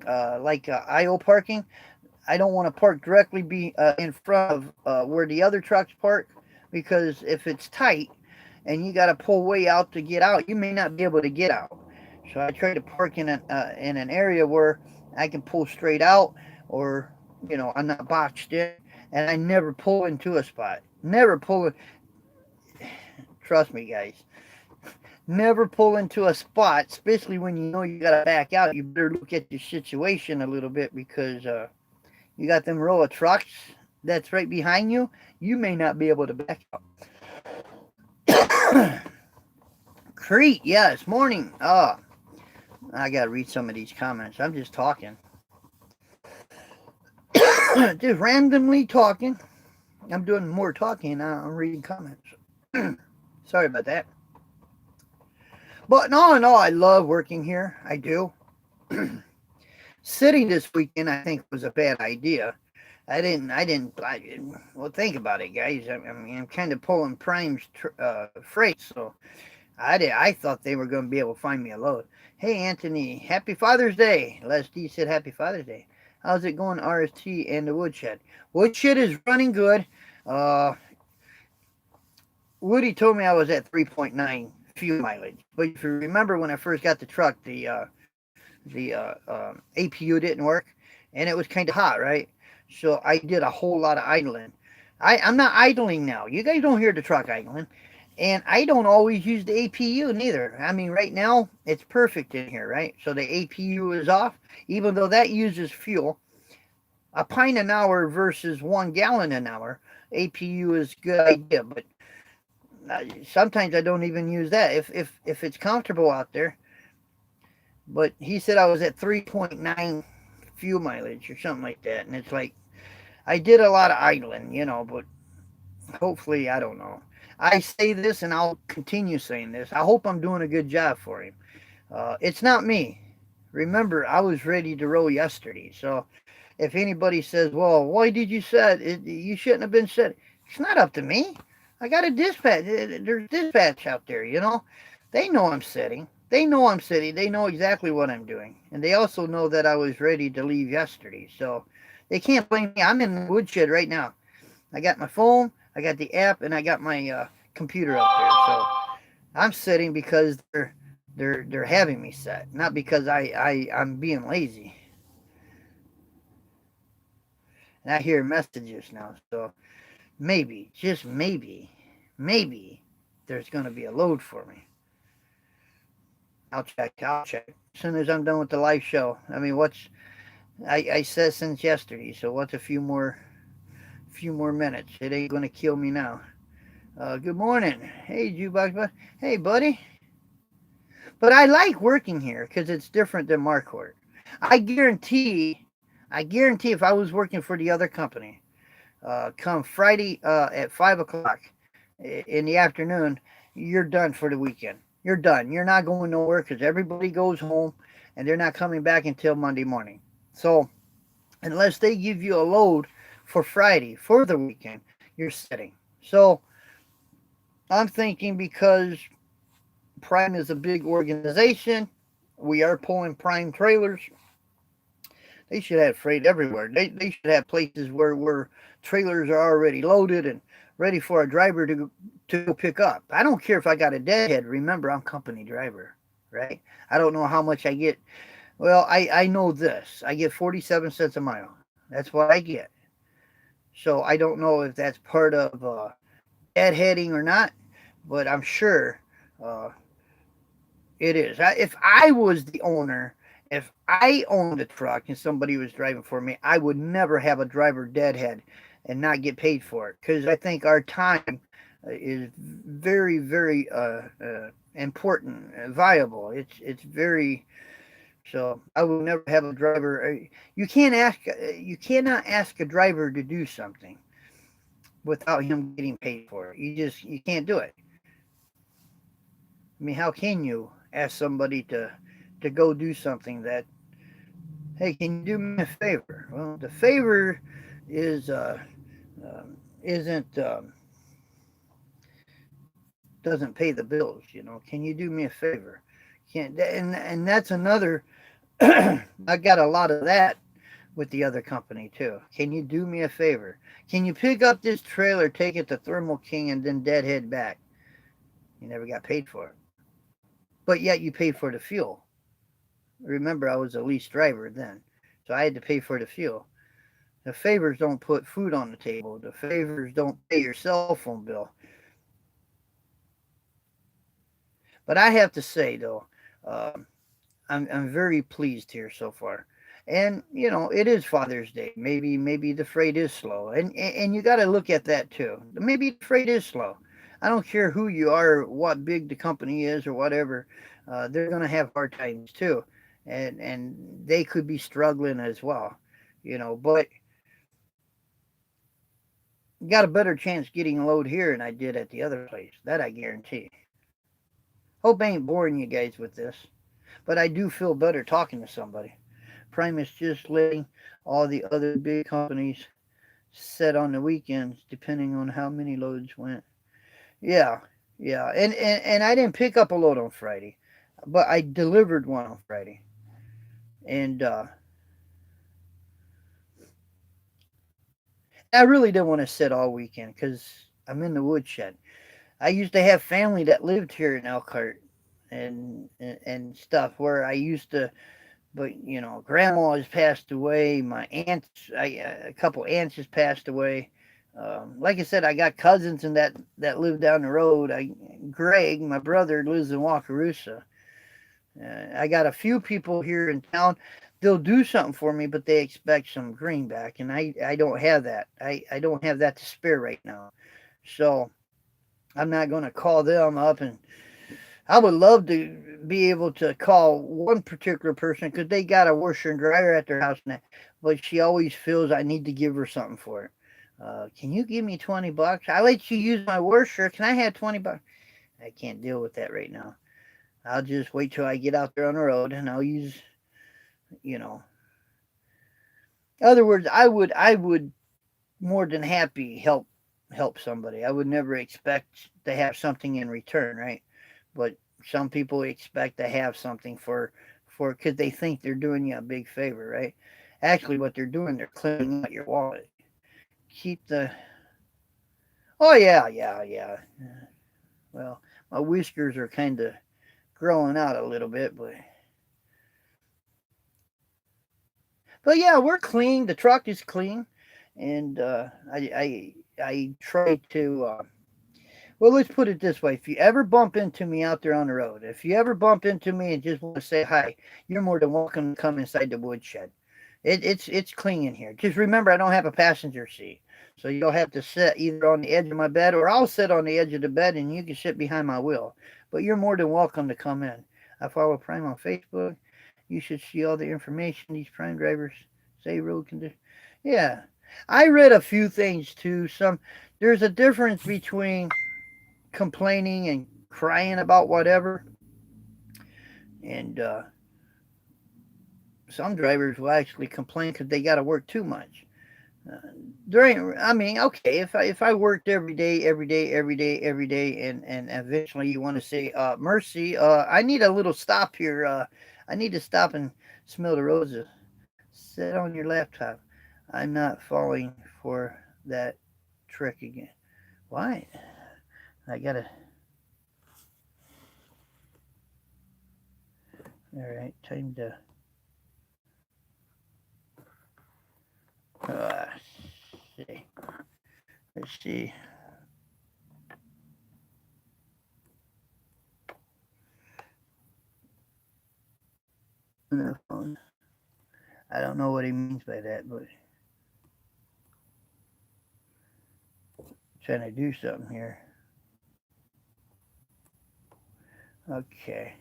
Speaker 1: like IO parking, I don't want to park directly be in front of where the other trucks park because if it's tight and you got to pull way out to get out, you may not be able to get out. So I try to park in an area where I can pull straight out, or I'm not boxed in, and I never pull into a spot. Never pull it. Trust me, guys. Never pull into a spot, especially when you know you gotta back out. You better look at your situation a little bit because you got them row of trucks that's right behind you. You may not be able to back out. Crete, yes, morning. I gotta read some of these comments. I'm just talking. Just randomly talking. I'm doing more talking now. I'm reading comments. Sorry about that. But no, I love working here. I do. Sitting this weekend, I think, was a bad idea. Well, think about it, guys. I mean, I'm kind of pulling Prime's freight, so I thought they were going to be able to find me a load. Hey, Anthony, happy Father's Day. Les D said happy Father's Day. How's it going, RST and the Woodshed? Woodshed is running good. Woody told me I was at 3.9 fuel mileage. But if you remember when I first got the truck, the APU didn't work, and it was kind of hot, right? So I did a whole lot of idling. I'm not idling now. You guys don't hear the truck idling. And I don't always use the APU neither. I mean, right now, it's perfect in here, right? So the APU is off, even though that uses fuel. A pint an hour versus 1 gallon an hour, APU is a good idea, but sometimes I don't even use that if it's comfortable out there. But he said I was at 3.9 fuel mileage or something like that, and it's like I did a lot of idling, but hopefully, I don't know. I say this and I'll continue saying this. I hope I'm doing a good job for him. It's not me. Remember, I was ready to roll yesterday. So if anybody says, well, why did you set it? You shouldn't have been set. It's not up to me. I got a dispatch. There's dispatch out there, They know I'm setting. They know I'm setting. They know exactly what I'm doing. And they also know that I was ready to leave yesterday. So they can't blame me. I'm in the woodshed right now. I got my phone, I got the app, and I got my computer up there. So I'm sitting because they're having me set, not because I'm being lazy. And I hear messages now, so maybe, just maybe there's going to be a load for me. I'll check. As soon as I'm done with the live show. I mean, I said since yesterday, so what's a few more minutes? It ain't going to kill me now. Good morning. Hey, Jukebox. Hey, buddy. But I like working here because it's different than Marquardt. I guarantee, I guarantee if I was working for the other company, come Friday at 5 o'clock in the afternoon, you're done for the weekend. You're done. You're not going nowhere because everybody goes home and they're not coming back until Monday morning. So unless they give you a load for Friday for the weekend, you're sitting. So I'm thinking because Prime is a big organization, we are pulling Prime trailers. They should have freight everywhere. They should have places where trailers are already loaded and ready for a driver to go pick up. I don't care if I got a deadhead. Remember, I'm company driver, right? I don't know how much I get. Well, I know this. I get 47 cents a mile. That's what I get. So I don't know if that's part of deadheading or not, but I'm sure uh, it is. If I was the owner, if I owned a truck and somebody was driving for me, I would never have a driver deadhead and not get paid for it because I think our time is very, very important, viable. It's very so. I would never have a driver. You can't ask. You cannot ask a driver to do something without him getting paid for it. You can't do it. I mean, how can you ask somebody to go do something that, hey, can you do me a favor? Well, the favor is isn't doesn't pay the bills. You know, can you do me a favor? Can't and that's another. I got a lot of that with the other company too. Can you do me a favor? Can you pick up this trailer, take it to Thermal King, and then deadhead back? You never got paid for it, but yet you pay for the fuel. Remember, I was a lease driver then, so I had to pay for the fuel. The favors don't put food on the table. The favors don't pay your cell phone bill. But I have to say though, um, I'm very pleased here so far. And you know, it is Father's Day. Maybe the freight is slow, and you got to look at that too. Maybe the freight is slow. I don't care who you are, what big the company is, or whatever. They're gonna have hard times too, and they could be struggling as well. You know, but got a better chance getting a load here than I did at the other place. That I guarantee. Hope I ain't boring you guys with this, but I do feel better talking to somebody. Prime is just letting all the other big companies set on the weekends, depending on how many loads went. Yeah, yeah, and I didn't pick up a load on Friday, but I delivered one on Friday, and I really didn't want to sit all weekend because I'm in the woodshed. I used to have family that lived here in Elkhart and stuff where I used to, but you know, grandma has passed away. My aunts, a couple aunts has passed away. Like I said, I got cousins in that live down the road. Greg, my brother, lives in Wakarusa. I got a few people here in town. They'll do something for me, but they expect some greenback, and I don't have that. I don't have that to spare right now. So I'm not going to call them up, and I would love to be able to call one particular person because they got a washer and dryer at their house now, but she always feels I need to give her something for it. Can you give me $20? I let you use my washer. Can I have $20? I can't deal with that right now. I'll just wait till I get out there on the road and I'll use, you know. In other words, I would more than happy help somebody. I would never expect to have something in return, right? But some people expect to have something for because they think they're doing you a big favor, right? Actually, what they're doing, they're cleaning out your wallet. Keep the oh yeah, yeah, yeah. Well, my whiskers are kind of growing out a little bit, but yeah, we're clean. The truck is clean, and I try to. Well, let's put it this way: if you ever bump into me out there on the road, if you ever bump into me and just want to say hi, you're more than welcome to come inside the woodshed. It's clean in here. Just remember, I don't have a passenger seat, so you'll have to sit either on the edge of my bed, or I'll sit on the edge of the bed, and you can sit behind my wheel. But you're more than welcome to come in. I follow Prime on Facebook. You should see all the information these prime drivers say road condition. Yeah. I read a few things too. There's a difference between complaining and crying about whatever, and some drivers will actually complain because they got to work too much. Uh, I mean, okay, if I worked every day, every day, every day, every day, and eventually you want to say, mercy, I need a little stop here. I need to stop and smell the roses. Sit on your laptop. I'm not falling for that trick again. Why? I gotta. All right, time to. Uh, see. Let's see. Phone. I don't know what he means by that, but trying to do something here. Okay.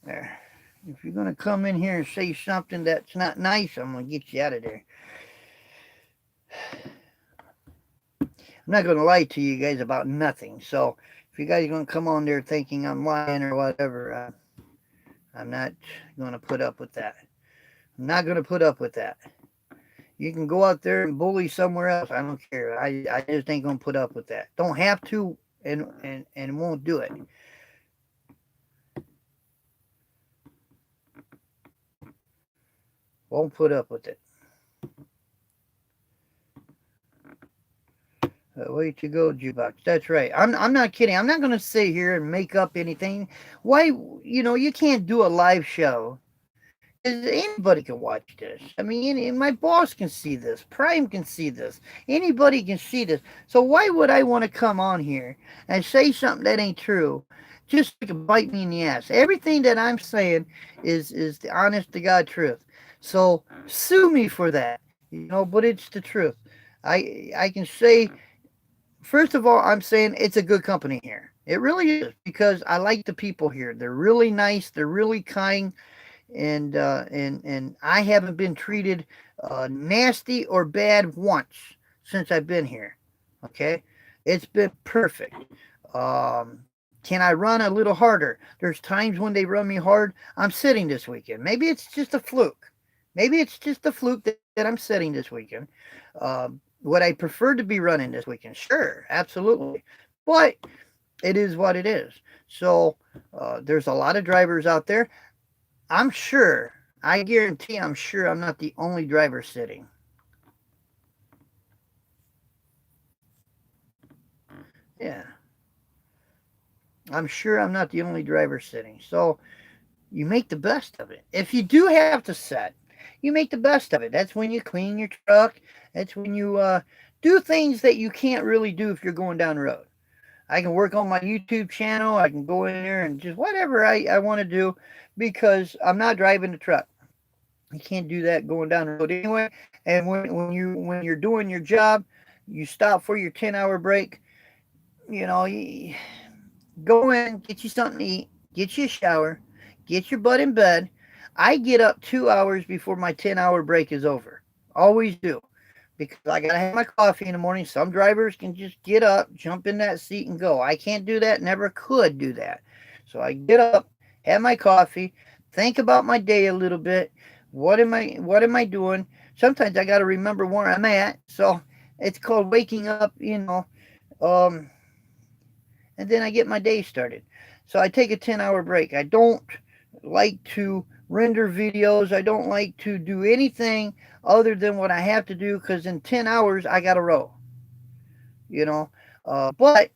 Speaker 1: There. If you're gonna come in here and say something that's not nice, I'm gonna get you out of there. I'm not gonna lie to you guys about nothing. So if you guys are gonna come on there thinking I'm lying or whatever, I'm not gonna put up with that. I'm not gonna put up with that. You can go out there and bully somewhere else. I don't care. I just ain't gonna put up with that. Don't have to, and won't do it. Won't put up with it. Way to go, Jukebox. That's right. I'm not kidding. I'm not gonna sit here and make up anything. Why? You can't do a live show. Anybody can watch this. I mean, my boss can see this. Prime can see this. Anybody can see this. So why would I want to come on here and say something that ain't true, just to bite me in the ass? Everything that I'm saying is the honest to God truth. So sue me for that. But it's the truth. I can say, first of all, I'm saying it's a good company here. It really is, because I like the people here. They're really nice. They're really kind, and I haven't been treated nasty or bad once since I've been here. Okay, it's been perfect. Um, can I run a little harder? There's times when they run me hard. I'm sitting this weekend. Maybe it's just a fluke. Maybe it's just a fluke that I'm sitting this weekend. Would I prefer to be running this weekend? Sure, absolutely. But it is what it is. So there's a lot of drivers out there. I'm sure, I guarantee, I'm sure I'm not the only driver sitting. Yeah. I'm sure I'm not the only driver sitting. So you make the best of it. If you do have to set, you make the best of it. That's when you clean your truck. That's when you do things that you can't really do if you're going down the road. I can work on my YouTube channel. I can go in there and just whatever I want to do, because I'm not driving the truck. You can't do that going down the road anyway. And when you're doing your job, you stop for your 10-hour break. You go in, get you something to eat, get you a shower, get your butt in bed. I get up 2 hours before my 10-hour break is over. Always do. Because I got to have my coffee in the morning. Some drivers can just get up, jump in that seat, and go. I can't do that, never could do that. So I get up, have my coffee, think about my day a little bit. What am I doing? Sometimes I got to remember where I'm at. So it's called waking up. Um, and then I get my day started. So I take a 10-hour break. I don't like to render videos. I don't like to do anything other than what I have to do, because in 10 hours I got to roll. But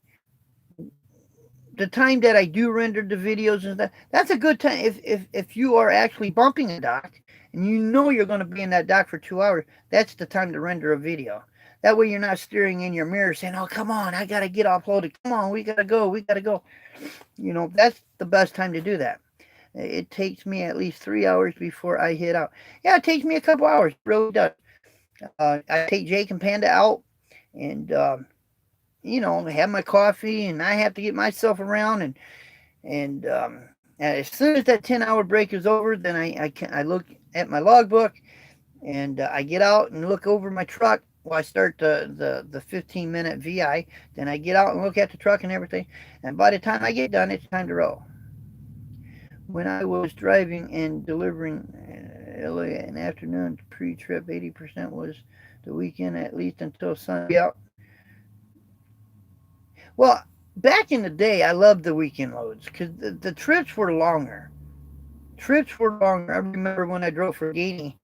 Speaker 1: the time that I do render the videos and stuff, that's a good time. If you are actually bumping a dock and you know you're going to be in that dock for 2 hours, that's the time to render a video. That way you're not staring in your mirror saying, "Oh, come on, I got to get uploaded. Come on, we got to go. We got to go." That's the best time to do that. It takes me at least 3 hours before I hit out. Yeah, it takes me a couple hours. It really does. I take Jake and Panda out, and have my coffee, and I have to get myself around, and as soon as that 10-hour break is over, then I look at my logbook, and I get out and look over my truck. Well, I start the 15-minute VI, then I get out and look at the truck and everything, and by the time I get done, it's time to roll. When I was driving and delivering LA an afternoon pre-trip, 80% was the weekend, at least until Sunday out. Well, back in the day, I loved the weekend loads because the trips were longer. Trips were longer. I remember when I drove for Gainey.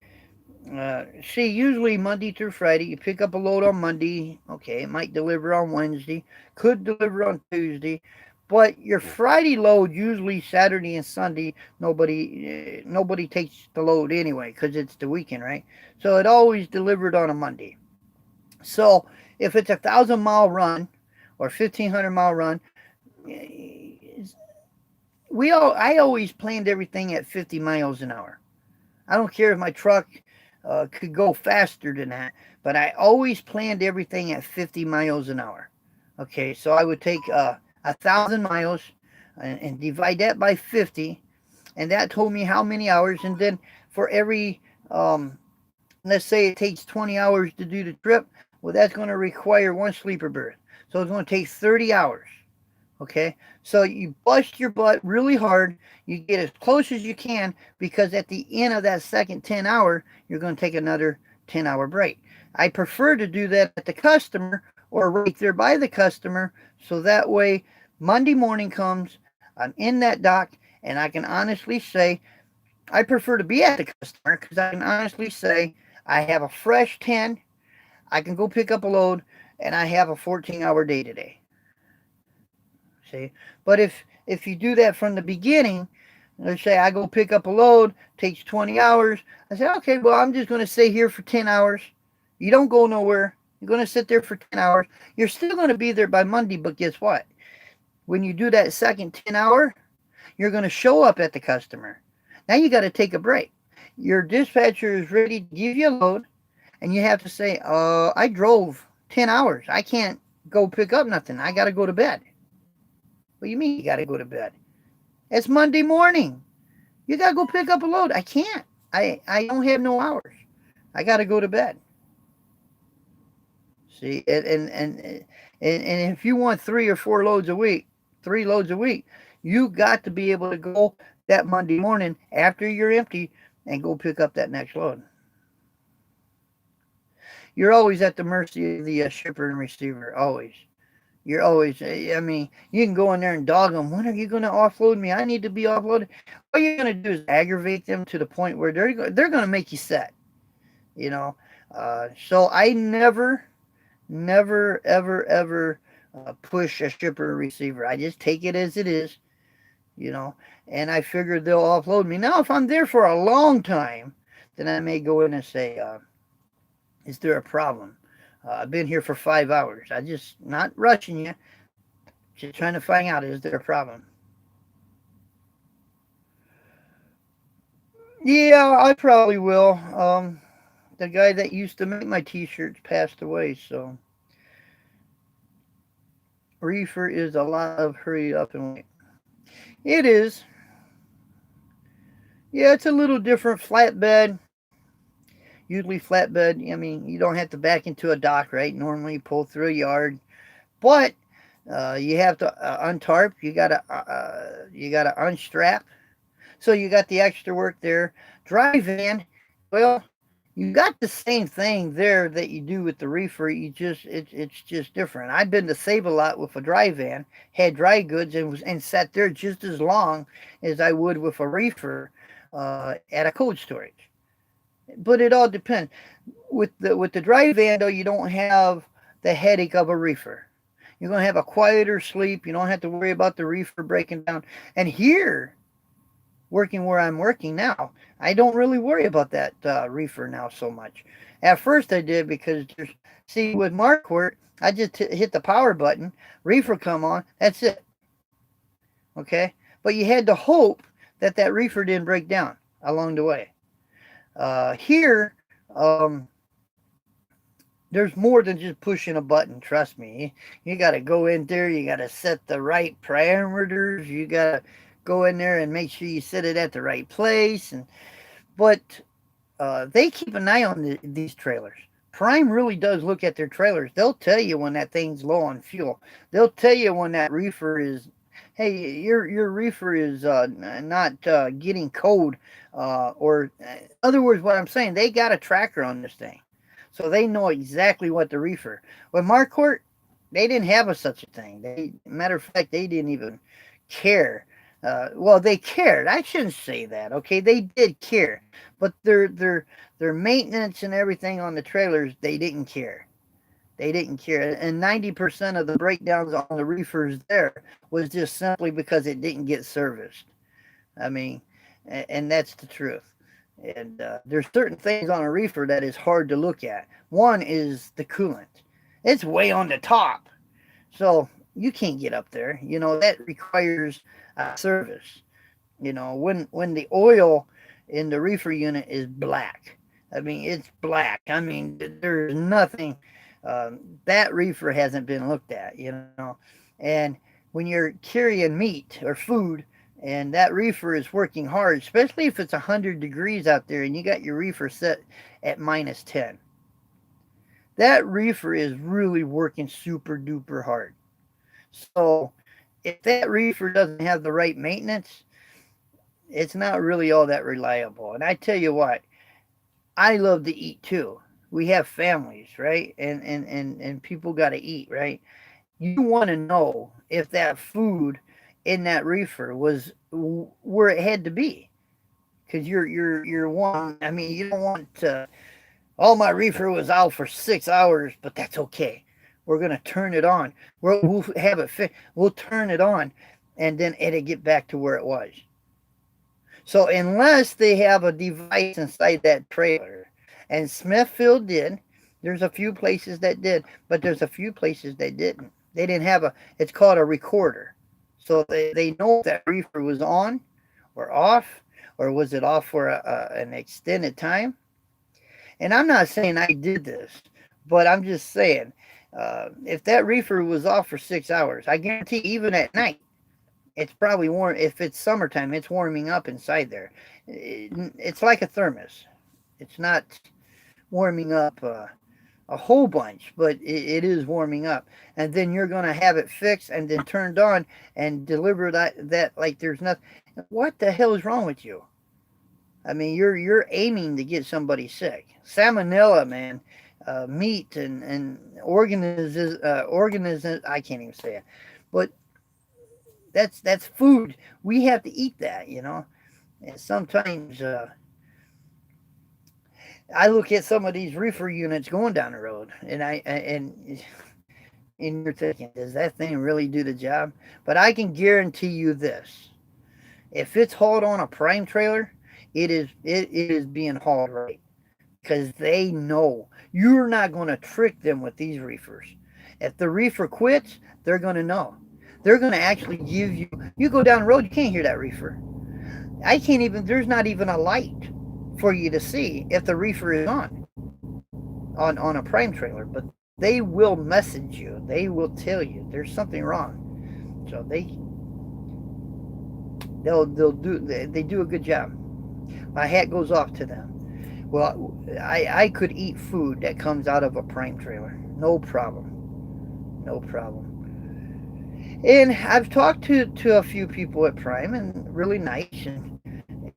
Speaker 1: See, usually Monday through Friday, you pick up a load on Monday. Okay, it might deliver on Wednesday, could deliver on Tuesday, but your Friday load usually Saturday and Sunday. Nobody takes the load anyway because it's the weekend, right? So it always delivered on a Monday. So if it's 1,000-mile run or 1,500-mile run, I always planned everything at 50 miles an hour. I don't care if my truck could go faster than that, but I always planned everything at 50 miles an hour. Okay, so I would take 1,000 miles and divide that by 50, and that told me how many hours. And then for every, let's say it takes 20 hours to do the trip, well, that's going to require one sleeper berth. So it's going to take 30 hours. Okay, so you bust your butt really hard. You get as close as you can because at the end of that second 10 hour, you're going to take another 10-hour break. I prefer to do that at the customer or right there by the customer, so that way Monday morning comes, I'm in that dock, and I can honestly say I prefer to be at the customer because I can honestly say I have a fresh 10, I can go pick up a load, and I have a 14-hour day today. See, but if you do that from the beginning, let's say I go pick up a load, takes 20 hours. I say, okay, well, I'm just going to stay here for 10 hours. You don't go nowhere. You're going to sit there for 10 hours. You're still going to be there by Monday, but guess what? When you do that second 10 hour, you're going to show up at the customer. Now you got to take a break. Your dispatcher is ready to give you a load, and you have to say, I drove 10 hours. I can't go pick up nothing. I got to go to bed. What do you mean you got to go to bed? It's Monday morning. You got to go pick up a load. I can't. I don't have no hours. I got to go to bed. See, and if you want 3 loads a week, you got to be able to go that Monday morning after you're empty and go pick up that next load. You're always at the mercy of the shipper and receiver. Always. You're always, I mean, you can go in there and dog them. When are you going to offload me? I need to be offloaded. All you're going to do is aggravate them to the point where they're going to make you set, you know. So I never, ever push a shipper or receiver. I just take it as it is, you know, and I figure they'll offload me. Now, if I'm there for a long time, then I may go in and say, is there a problem? I've been here for 5 hours. I just not rushing you, just trying to find out, is there a problem? Yeah, I probably will. The guy that used to make my t-shirts passed away, so reefer is a lot of hurry up and wait. It is. Yeah, it's a little different. Flatbed. Usually flatbed, I mean, you don't have to back into a dock, right? Normally you pull through a yard. But you have to untarp. You gotta unstrap. So you got the extra work there. Dry van, well, you got the same thing there that you do with the reefer. It's just different. I've been to Save-A-Lot with a dry van, had dry goods, and sat there just as long as I would with a reefer at a cold storage. But it all depends. With the dry van though, you don't have the headache of a reefer. You're gonna have a quieter sleep. You don't have to worry about the reefer breaking down. And here, working where I'm working now, I don't really worry about that reefer now so much. At first I did because see, with Marquardt, I just hit the power button, reefer come on, that's it. Okay, but you had to hope that that reefer didn't break down along the way. Here, um, There's more than just pushing a button, trust me. You got to go in there, you got to set the right parameters, you got to go in there and make sure you set it at the right place. And but they keep an eye on these trailers. Prime really does look at their trailers. They'll tell you when that thing's low on fuel. They'll tell you when that reefer is, hey, your reefer is not getting cold, or in other words, what I'm saying, they got a tracker on this thing, so they know exactly what the reefer. With Marquardt, they didn't have a such a thing. They, matter of fact, they didn't even care. Well, they cared. I shouldn't say that. Okay, they did care, but their maintenance and everything on the trailers, they didn't care. They didn't care, and 90% of the breakdowns on the reefers there was just simply because it didn't get serviced. I mean, and that's the truth. And there's certain things on a reefer that is hard to look at. One is the coolant. It's way on the top, so you can't get up there. You know that requires service. You know, when the oil in the reefer unit is black, I mean it's black. I mean there's nothing. That reefer hasn't been looked at. You know, and when you're carrying meat or food, and that reefer is working hard, especially if it's 100 degrees out there, and you got your reefer set at -10. That reefer is really working super duper hard. So if that reefer doesn't have the right maintenance, it's not really all that reliable. And I tell you what, I love to eat too. We have families, right? And people got to eat, right? You want to know if that food in that reefer was where it had to be, because you're one. I mean, you don't want to. Oh, my reefer was out for 6 hours, but that's okay. We're gonna turn it on. We'll have it fit. We'll turn it on, and then it'll get back to where it was. So unless they have a device inside that trailer, and Smithfield did, there's a few places that did, but there's a few places that didn't. They didn't have a. It's called a recorder, so they know if that reefer was on, or off, or was it off for an extended time. And I'm not saying I did this, but I'm just saying, if that reefer was off for 6 hours, I guarantee even at night, it's probably warm. If it's summertime, it's warming up inside there. It's like a thermos. It's not warming up a whole bunch, but it is warming up. And then you're going to have it fixed and then turned on and deliver that like there's nothing. What the hell is wrong with you? I mean, you're aiming to get somebody sick. Salmonella, man, meat and organisms. I can't even say it, but that's food. We have to eat that, you know. And sometimes I look at some of these reefer units going down the road, and you're thinking, does that thing really do the job? But I can guarantee you this: if it's hauled on a prime trailer, it is being hauled right, because they know you're not going to trick them with these reefers. If the reefer quits, they're going to know. They're going to actually give you. You go down the road, you can't hear that reefer. I can't even. There's not even a light for you to see if the reefer is on a prime trailer. But they will message you. They will tell you there's something wrong. So they'll do. They do a good job. My hat goes off to them. Well, I could eat food that comes out of a prime trailer. No problem. No problem. And I've talked to a few people at Prime, and really nice.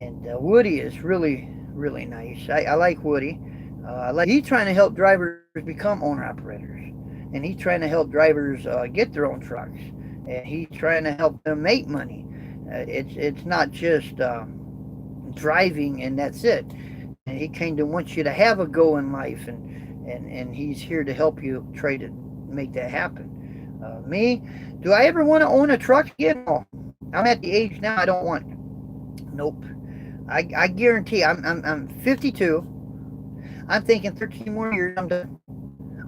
Speaker 1: And Woody is really, really nice. I like Woody. He's trying to help drivers become owner operators. And he's trying to help drivers get their own trucks. And he's trying to help them make money. It's not just driving and that's it. And he kind of wants you to have a go in life, and he's here to help you try to make that happen. Me, do I ever want to own a truck again? No. I'm at the age now I don't want. Nope. I guarantee I'm 52. I'm thinking 13 more years I'm done.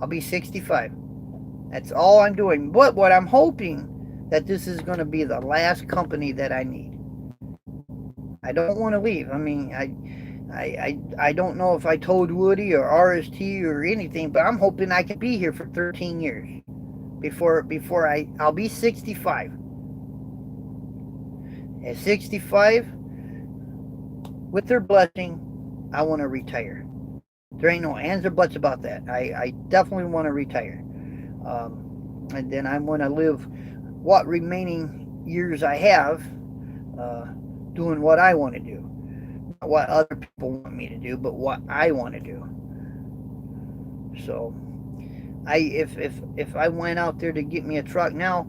Speaker 1: I'll be 65. That's all I'm doing. But what I'm hoping that this is going to be the last company that I need. I don't want to leave. I mean, I don't know if I told Woody or RST or anything, but I'm hoping I can be here for 13 years before I'll be 65. At 65, with their blessing, I want to retire. There ain't no ands or buts about that. I definitely want to retire. And then I want to live what remaining years I have uh, doing what I want to do. Not what other people want me to do, but what I want to do. So if I went out there to get me a truck now,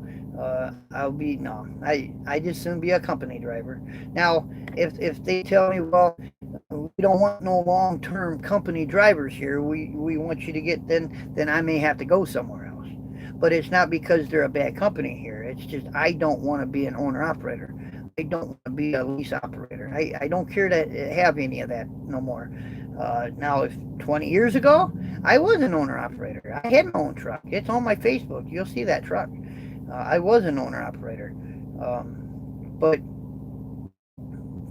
Speaker 1: I'll be no. I just soon be a company driver. Now, if they tell me, well, we don't want no long term company drivers here. We want you to get then I may have to go somewhere else. But it's not because they're a bad company here. It's just I don't want to be an owner operator. I don't want to be a lease operator. I don't care to have any of that no more. Now, if 20 years ago, I was an owner operator. I had my own truck. It's on my Facebook. You'll see that truck. I was an owner operator. But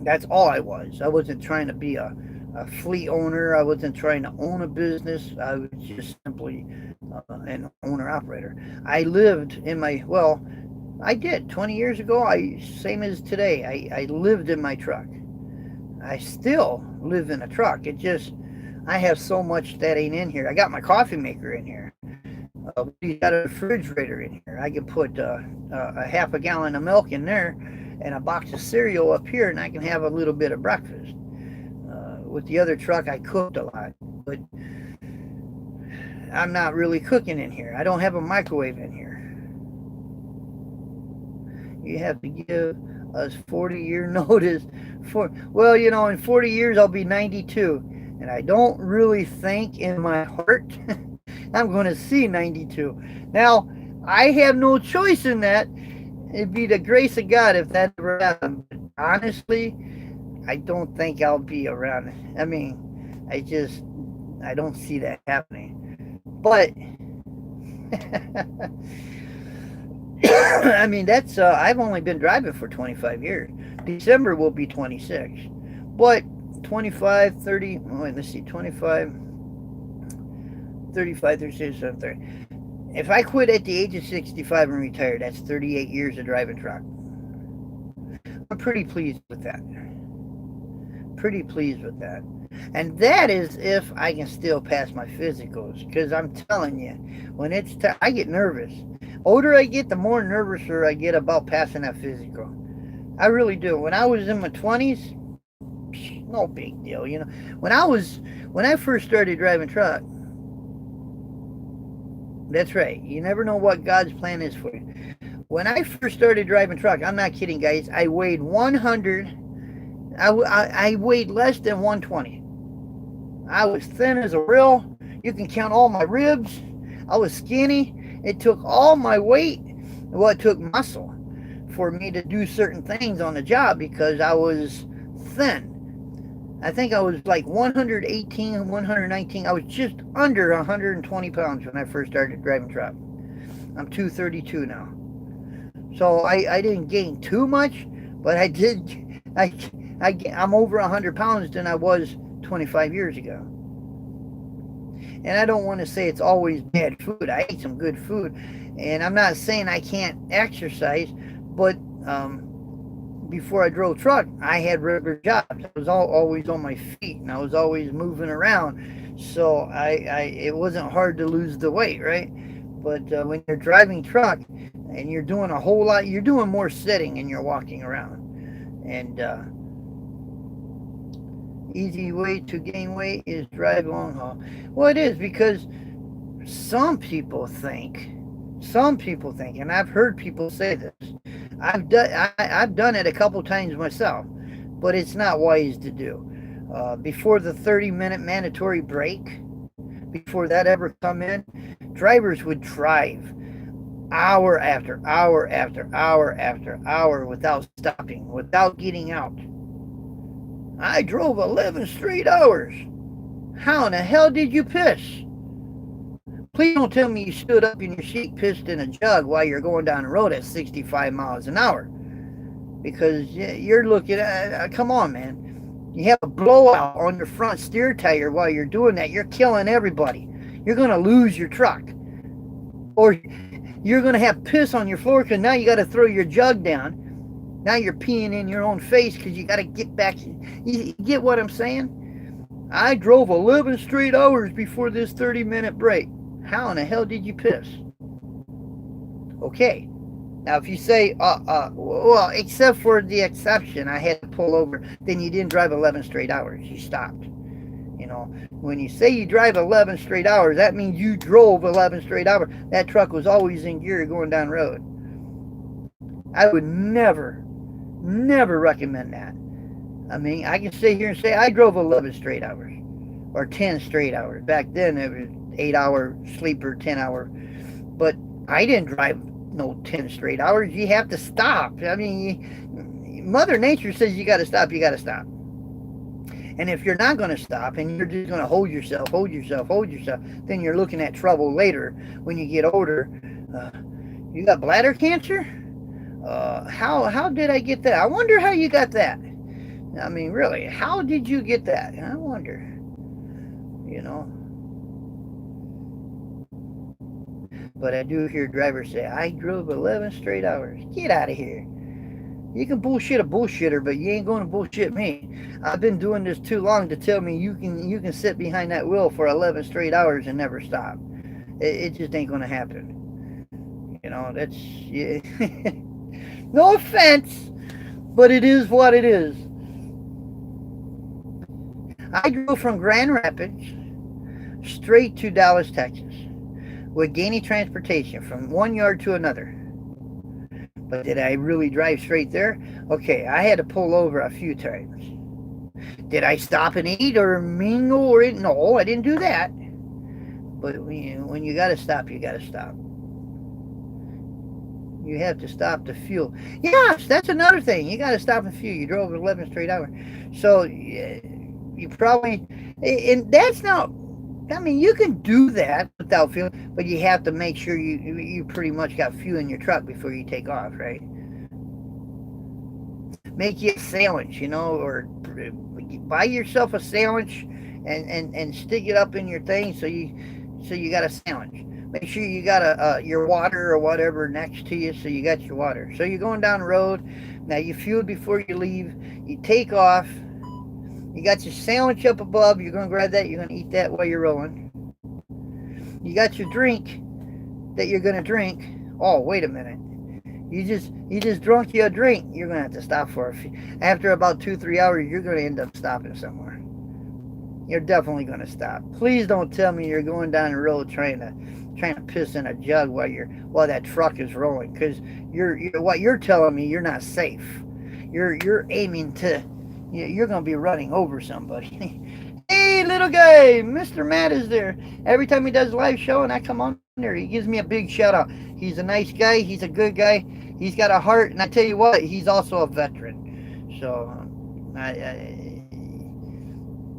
Speaker 1: that's all I was. I wasn't trying to be a fleet owner. I wasn't trying to own a business. I was just simply an owner operator. I lived in my, well, I did 20 years ago. Same as today. I lived in my truck. I still live in a truck. It just, I have so much that ain't in here. I got my coffee maker in here. We got a refrigerator in here. I can put a half a gallon of milk in there and a box of cereal up here, and I can have a little bit of breakfast. With the other truck, I cooked a lot, but I'm not really cooking in here. I don't have a microwave in here. You have to give us 40-year notice for, well, you know, in 40 years I'll be 92, and I don't really think in my heart I'm going to see 92. Now, I have no choice in that. It'd be the grace of God if that ever happened. But honestly, I don't think I'll be around. I mean, I don't see that happening. But, I mean, that's, I've only been driving for 25 years. December will be 26. But 25, 30, wait, let's see, 25, 35, 36, 30. If I quit at the age of 65 and retire, that's 38 years of driving truck. I'm pretty pleased with that. Pretty pleased with that. And that is if I can still pass my physicals. Because I'm telling you, when it's I get nervous. Older I get, the more nervouser I get about passing that physical. I really do. When I was in my 20s, no big deal, you know. When I first started driving truck, that's right. You never know what God's plan is for you. When I first started driving truck, I'm not kidding, guys. I weighed 100. I weighed less than 120. I was thin as a rail. You can count all my ribs. I was skinny. It took all my weight. Well, it took muscle for me to do certain things on the job because I was thin. I think I was like 118, 119. I was just under 120 pounds when I first started driving truck. I'm 232 now. So I didn't gain too much, but I did. I'm over 100 pounds than I was 25 years ago. And I don't want to say it's always bad food. I ate some good food. And I'm not saying I can't exercise, but before I drove truck, I had regular jobs. I was always on my feet, and I was always moving around. So it wasn't hard to lose the weight, right? But when you're driving truck and you're doing a whole lot, you're doing more sitting and you're walking around. And easy way to gain weight is drive long haul. Well, it is because some people think, and I've heard people say this. I've done it a couple times myself, but it's not wise to do. Before the 30-minute mandatory break, before that ever come in, drivers would drive hour after hour after hour after hour without stopping, without getting out. I drove 11 straight hours. How in the hell did you piss? Please don't tell me you stood up in your seat, pissed in a jug while you're going down the road at 65 miles an hour. Because you're looking at, come on, man. You have a blowout on your front steer tire while you're doing that. You're killing everybody. You're going to lose your truck. Or you're going to have piss on your floor because now you got to throw your jug down. Now you're peeing in your own face because you got to get back. You get what I'm saying? I drove 11 straight hours before this 30-minute break. How in the hell did you piss? Okay. Now, if you say, well, except for the exception, I had to pull over, then you didn't drive 11 straight hours. You stopped. You know, when you say you drive 11 straight hours, that means you drove 11 straight hours. That truck was always in gear going down the road. I would never recommend that. I mean, I can sit here and say I drove 11 straight hours or 10 straight hours. Back then, it was 8-hour sleeper, 10-hour. But I didn't drive no 10 straight hours. You have to stop. I mean, Mother Nature says you got to stop. You got to stop. And if you're not going to stop and you're just going to hold yourself, then you're looking at trouble later when you get older. You got bladder cancer? How did I get that? I wonder how you got that. I mean, really, how did you get that? I wonder. You know. But I do hear drivers say, I drove 11 straight hours. Get out of here. You can bullshit a bullshitter, but you ain't going to bullshit me. I've been doing this too long to tell me you can sit behind that wheel for 11 straight hours and never stop. It just ain't going to happen. You know, that's... Yeah. No offense, but it is what it is. I drove from Grand Rapids straight to Dallas, Texas, with Gainey transportation from one yard to another. But did I really drive straight there? Okay, I had to pull over a few times. Did I stop and eat or mingle or eat? No, I didn't do that. But when you got to stop, you got to stop. You have to stop to fuel. Yes, that's another thing. You got to stop and fuel. You drove 11 straight hours. So you probably, and that's not, I mean, you can do that without fuel, but you have to make sure you pretty much got fuel in your truck before you take off, right? Make you a sandwich, you know, or buy yourself a sandwich and stick it up in your thing so you got a sandwich. Make sure you got your water or whatever next to you so you got your water. So you're going down the road. Now you fueled before you leave. You take off. You got your sandwich up above. You're going to grab that. You're going to eat that while you're rolling. You got your drink that you're going to drink. Oh, wait a minute. You just drunk your drink. You're going to have to stop for a few. After about 2-3 hours, you're going to end up stopping somewhere. You're definitely going to stop. Please don't tell me you're going down the road trying to piss in a jug while that truck is rolling, because what you're telling me, you're not safe. You're aiming to, you're going to be running over somebody. Hey, little guy, Mr. Matt is there. Every time he does a live show and I come on there, he gives me a big shout out. He's a nice guy. He's a good guy. He's got a heart, and I tell you what, he's also a veteran. So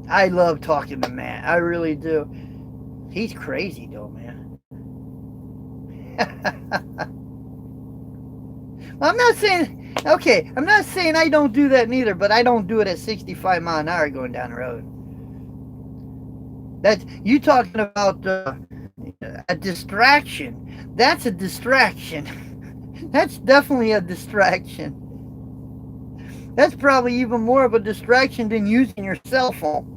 Speaker 1: I love talking to Matt. I really do. He's crazy though, man. I'm not saying I don't do that neither, but I don't do it at 65 miles an hour going down the road. That's you talking about a distraction. That's a distraction. That's definitely a distraction. That's probably even more of a distraction than using your cell phone.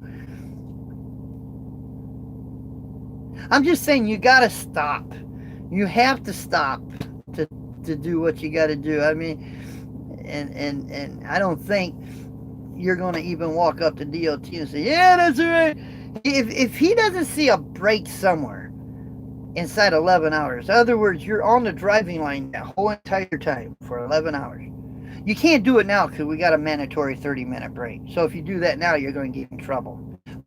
Speaker 1: I'm just saying you gotta stop. You have to stop to do what you gotta do. I mean, and I don't think you're gonna even walk up to DOT and say, yeah, that's right. If he doesn't see a break somewhere inside 11 hours, in other words, you're on the driving line that whole entire time for 11 hours. You can't do it now because we got a mandatory 30-minute break. So if you do that now, you're going to get in trouble.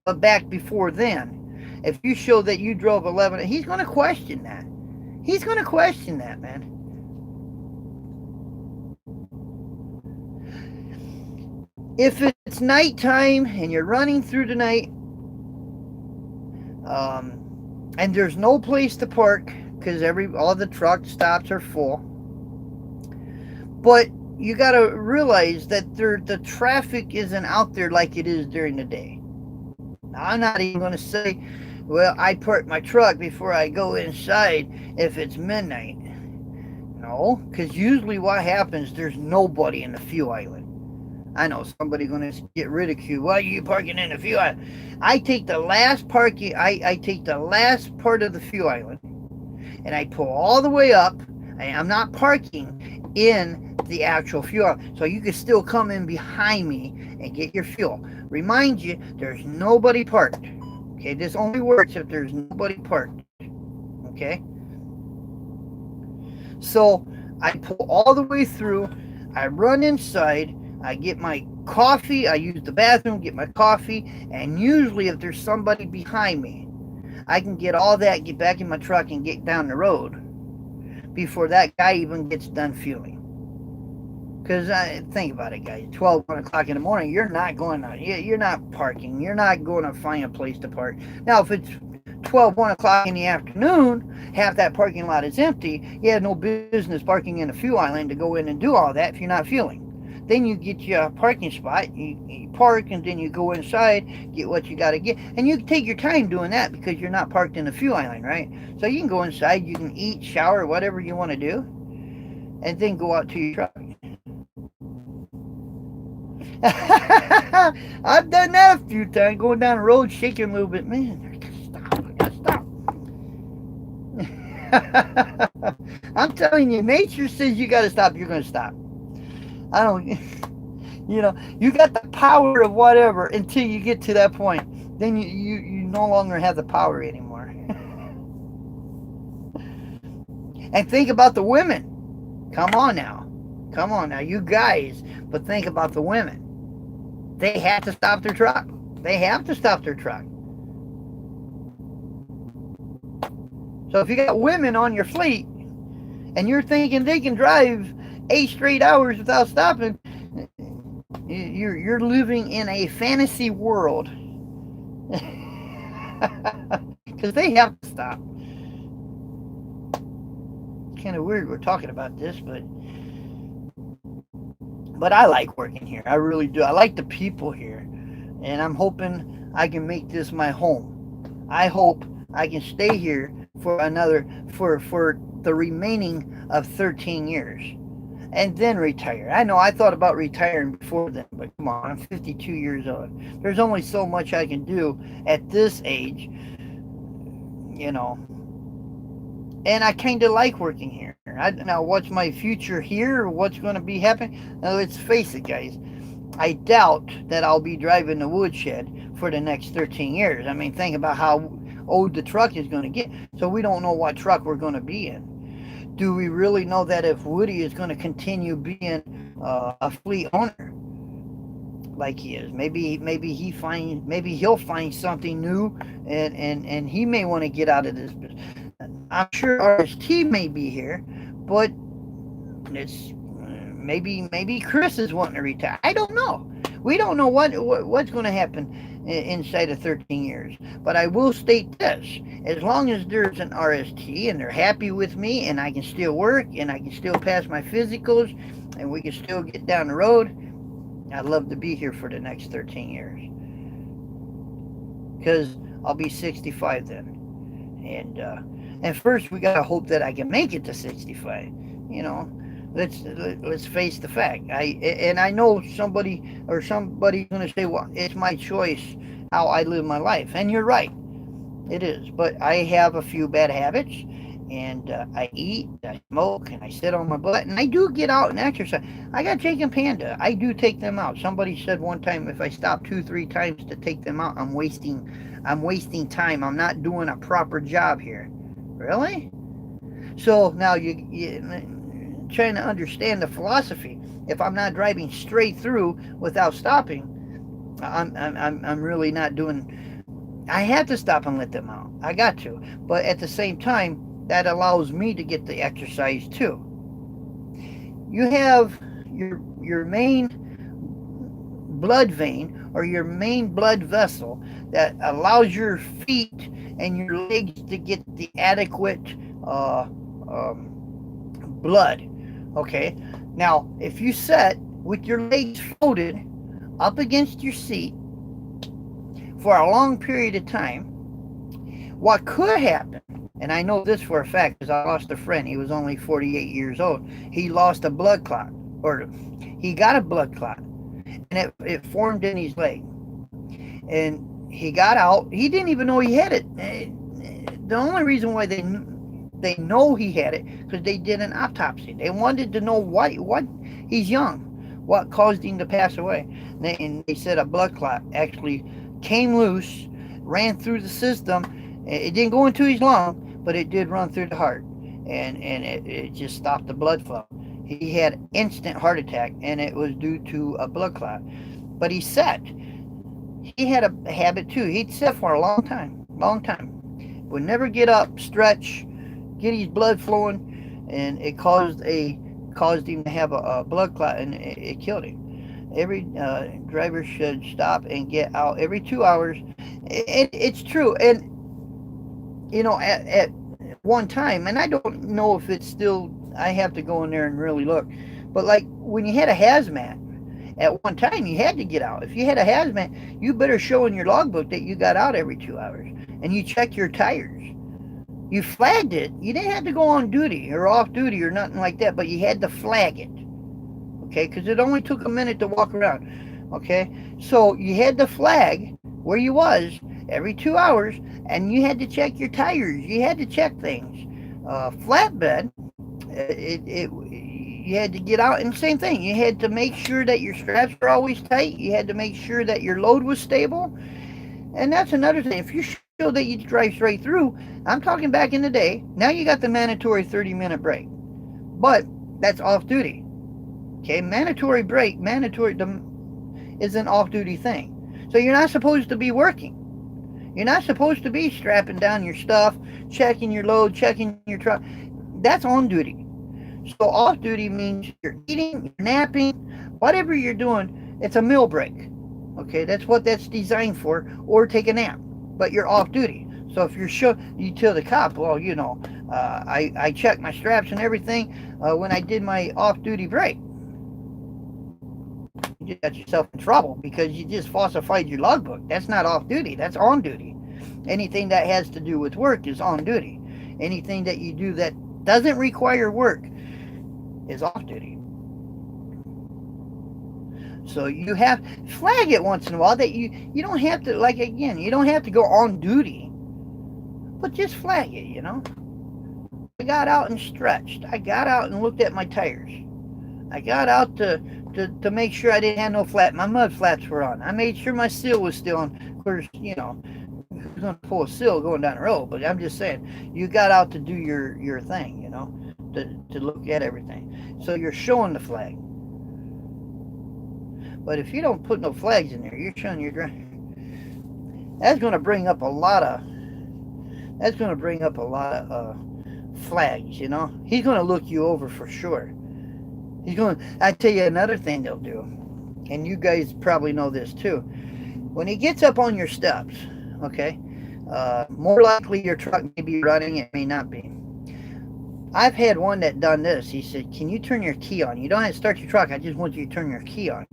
Speaker 1: But back before then, if you show that you drove 11, he's going to question that. He's going to question that, man. If it's nighttime and you're running through the night, and there's no place to park because all the truck stops are full, but you got to realize that the traffic isn't out there like it is during the day. Now, I'm not even going to say, well, I park my truck before I go inside if it's midnight. No, because usually what happens, there's nobody in the fuel island. I know somebody going to get ridiculed. Why are you parking in the fuel island? I take the last parking. I take the last part of the fuel island, and I pull all the way up. I'm not parking in the actual fuel, so you can still come in behind me and get your fuel. Remind you, there's nobody parked. Okay, this only works if there's nobody parked. Okay, so I pull all the way through. I run inside. I get my coffee. I use the bathroom, get my coffee, and usually if there's somebody behind me, I can get all that, get back in my truck, and get down the road before that guy even gets done fueling. Because think about it, guys. 12, 1 o'clock in the morning, you're not going out. You're not parking. You're not going to find a place to park. Now, if it's 12, 1 o'clock in the afternoon, half that parking lot is empty. You have no business parking in a fuel island to go in and do all that if you're not fueling. Then you get you a parking spot, you park, and then you go inside, get what you got to get. And you can take your time doing that because you're not parked in the fuel island, right? So you can go inside, you can eat, shower, whatever you want to do, and then go out to your truck. I've done that a few times, going down the road, shaking a little bit. Man, I gotta stop. I'm telling you, nature says you got to stop, you're going to stop. I don't, you got the power of whatever until you get to that point. Then you no longer have the power anymore. And think about the women. Come on now, you guys. But think about the women. They have to stop their truck. They have to stop their truck. So if you got women on your fleet and you're thinking they can drive 8 straight hours without stopping, you're living in a fantasy world. Because they have to stop. It's kind of weird we're talking about this, but I like working here. I really do. I like the people here, and I'm hoping I can make this my home. I hope I can stay here for the remaining of 13 years. And then retire. I know I thought about retiring before then, but come on, I'm 52 years old. There's only so much I can do at this age, And I kind of like working here. Now, what's my future here? What's going to be happening? Now, let's face it, guys. I doubt that I'll be driving the woodshed for the next 13 years. I mean, think about how old the truck is going to get. So we don't know what truck we're going to be in. Do we really know that if Woody is going to continue being a fleet owner like he is? Maybe he'll find something new, and he may want to get out of this business. I'm sure RST may be here, but it's maybe Chris is wanting to retire. I don't know. We don't know what's going to happen inside of 13 years. But I will state this. As long as there's an RST and they're happy with me and I can still work and I can still pass my physicals and we can still get down the road, I'd love to be here for the next 13 years. Because I'll be 65 then. And first we got to hope that I can make it to 65. Let's face the fact. I know somebody's going to say, well, it's my choice how I live my life. And you're right. It is. But I have a few bad habits. And I eat, I smoke, and I sit on my butt. And I do get out and exercise. I got Jake and Panda. I do take them out. Somebody said one time if I stop 2-3 times to take them out, I'm wasting time. I'm not doing a proper job here. Really? So now you trying to understand the philosophy. If I'm not driving straight through without stopping, I'm really not doing. I have to stop and let them out. I got to. But at the same time, that allows me to get the exercise too. You have your main blood vein or your main blood vessel that allows your feet and your legs to get the adequate blood. Okay, Now, if you sit with your legs folded up against your seat for a long period of time, what could happen, and I know this for a fact because I lost a friend. He was only 48 years old. He lost a blood clot, or he got a blood clot, and it formed in his leg. And he got out. He didn't even know he had it. The only reason why they know he had it because they did an autopsy. They wanted to know what he's young, what caused him to pass away. And they said a blood clot actually came loose, ran through the system. It didn't go into his lung, but it did run through the heart, and it just stopped the blood flow. He had instant heart attack, and it was due to a blood clot. But he sat. He had a habit too. He'd sit for a long time, would never get up, stretch, get his blood flowing, and it caused him to have a blood clot, and it killed him. Every driver should stop and get out every 2 hours. It's true, and you know, at one time, and I don't know if it's still, I have to go in there and really look, but like when you had a hazmat, at one time you had to get out. If you had a hazmat, you better show in your logbook that you got out every 2 hours, and you check your tires. You flagged it. You didn't have to go on duty or off duty or nothing like that, but you had to flag it, okay, because it only took a minute to walk around, okay? So you had to flag where you was every 2 hours, and you had to check your tires. You had to check things. Flatbed, you had to get out, and same thing. You had to make sure that your straps were always tight. You had to make sure that your load was stable. And that's another thing. If you show that you drive straight through, I'm talking back in the day, now you got the mandatory 30-minute break. But that's off duty. Okay, mandatory break, is an off-duty thing. So you're not supposed to be working. You're not supposed to be strapping down your stuff, checking your load, checking your truck. That's on duty. So off duty means you're eating, you're napping, whatever you're doing, it's a meal break. Okay, that's what that's designed for, or take a nap. But you're off duty. So if you tell the cop, well, you know, I checked my straps and everything when I did my off-duty break. You got yourself in trouble because you just falsified your logbook. That's not off duty. That's on duty. Anything that has to do with work is on duty. Anything that you do that doesn't require work is off duty. So you have flag it once in a while that you don't have to, like, again, you don't have to go on duty, but just flag it, you know. I got out and stretched. I got out and looked at my tires. I got out to make sure I didn't have no flat. My mud flaps were on. I made sure my seal was still on. Of course, you know, who's going to pull a seal going down the road? But I'm just saying, you got out to do your thing, you know, to look at everything. So you're showing the flag. But if you don't put no flags in there, you're showing your drive. That's going to bring up a lot of flags, you know. He's going to look you over for sure. I tell you another thing they'll do, and you guys probably know this too. When he gets up on your steps, okay, more likely your truck may be running, it may not be. I've had one that done this. He said, "Can you turn your key on? You don't have to start your truck. I just want you to turn your key on."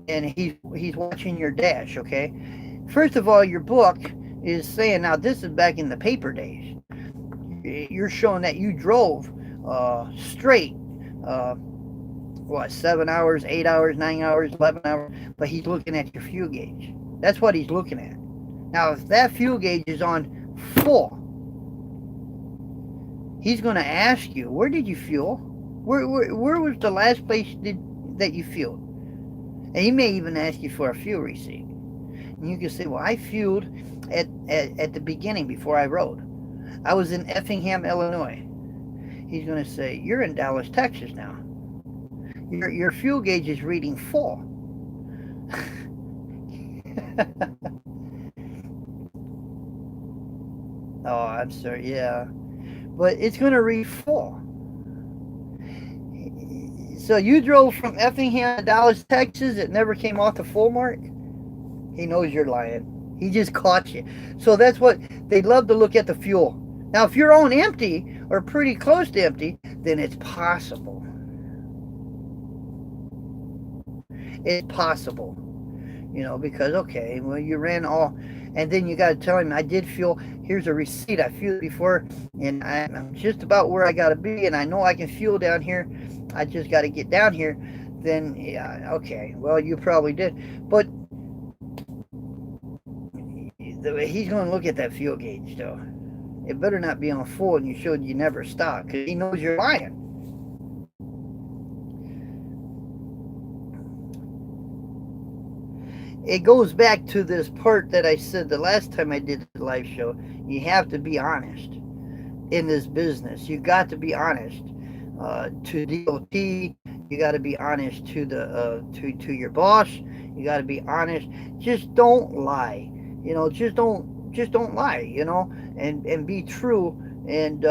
Speaker 1: And he's watching your dash, okay? First of all, your book is saying, now this is back in the paper days. You're showing that you drove straight. 7 hours, 8 hours, 9 hours, 11 hours, but he's looking at your fuel gauge. That's what he's looking at. Now, if that fuel gauge is on full, he's going to ask you, where did you fuel? Where was the last place that you fueled? And he may even ask you for a fuel receipt. And you can say, well, I fueled at the beginning before I rode. I was in Effingham, Illinois. He's going to say, you're in Dallas, Texas now. Your fuel gauge is reading full. Oh, I'm sorry. Yeah. But it's going to read full. So you drove from Effingham to Dallas, Texas. It never came off the full mark. He knows you're lying. He just caught you. So that's what they love to look at, the fuel. Now, if you're on empty or pretty close to empty, then it's possible. it's possible. Because, okay, well, you ran all, and then you got to tell him, I did fuel. Here's a receipt. I fueled before, and I'm just about where I got to be, and I know I can fuel down here. I just got to get down here. Then, yeah, okay, well, you probably did. But he's going to look at that fuel gauge, though. It better not be on full, and you showed you never stopped, because he knows you're lying. It goes back to this part that I said the last time I did the live show. You have to be honest in this business. You got to be honest to DOT. You got to be honest to the to your boss. You got to be honest. Just don't lie. Just don't lie. And be true. And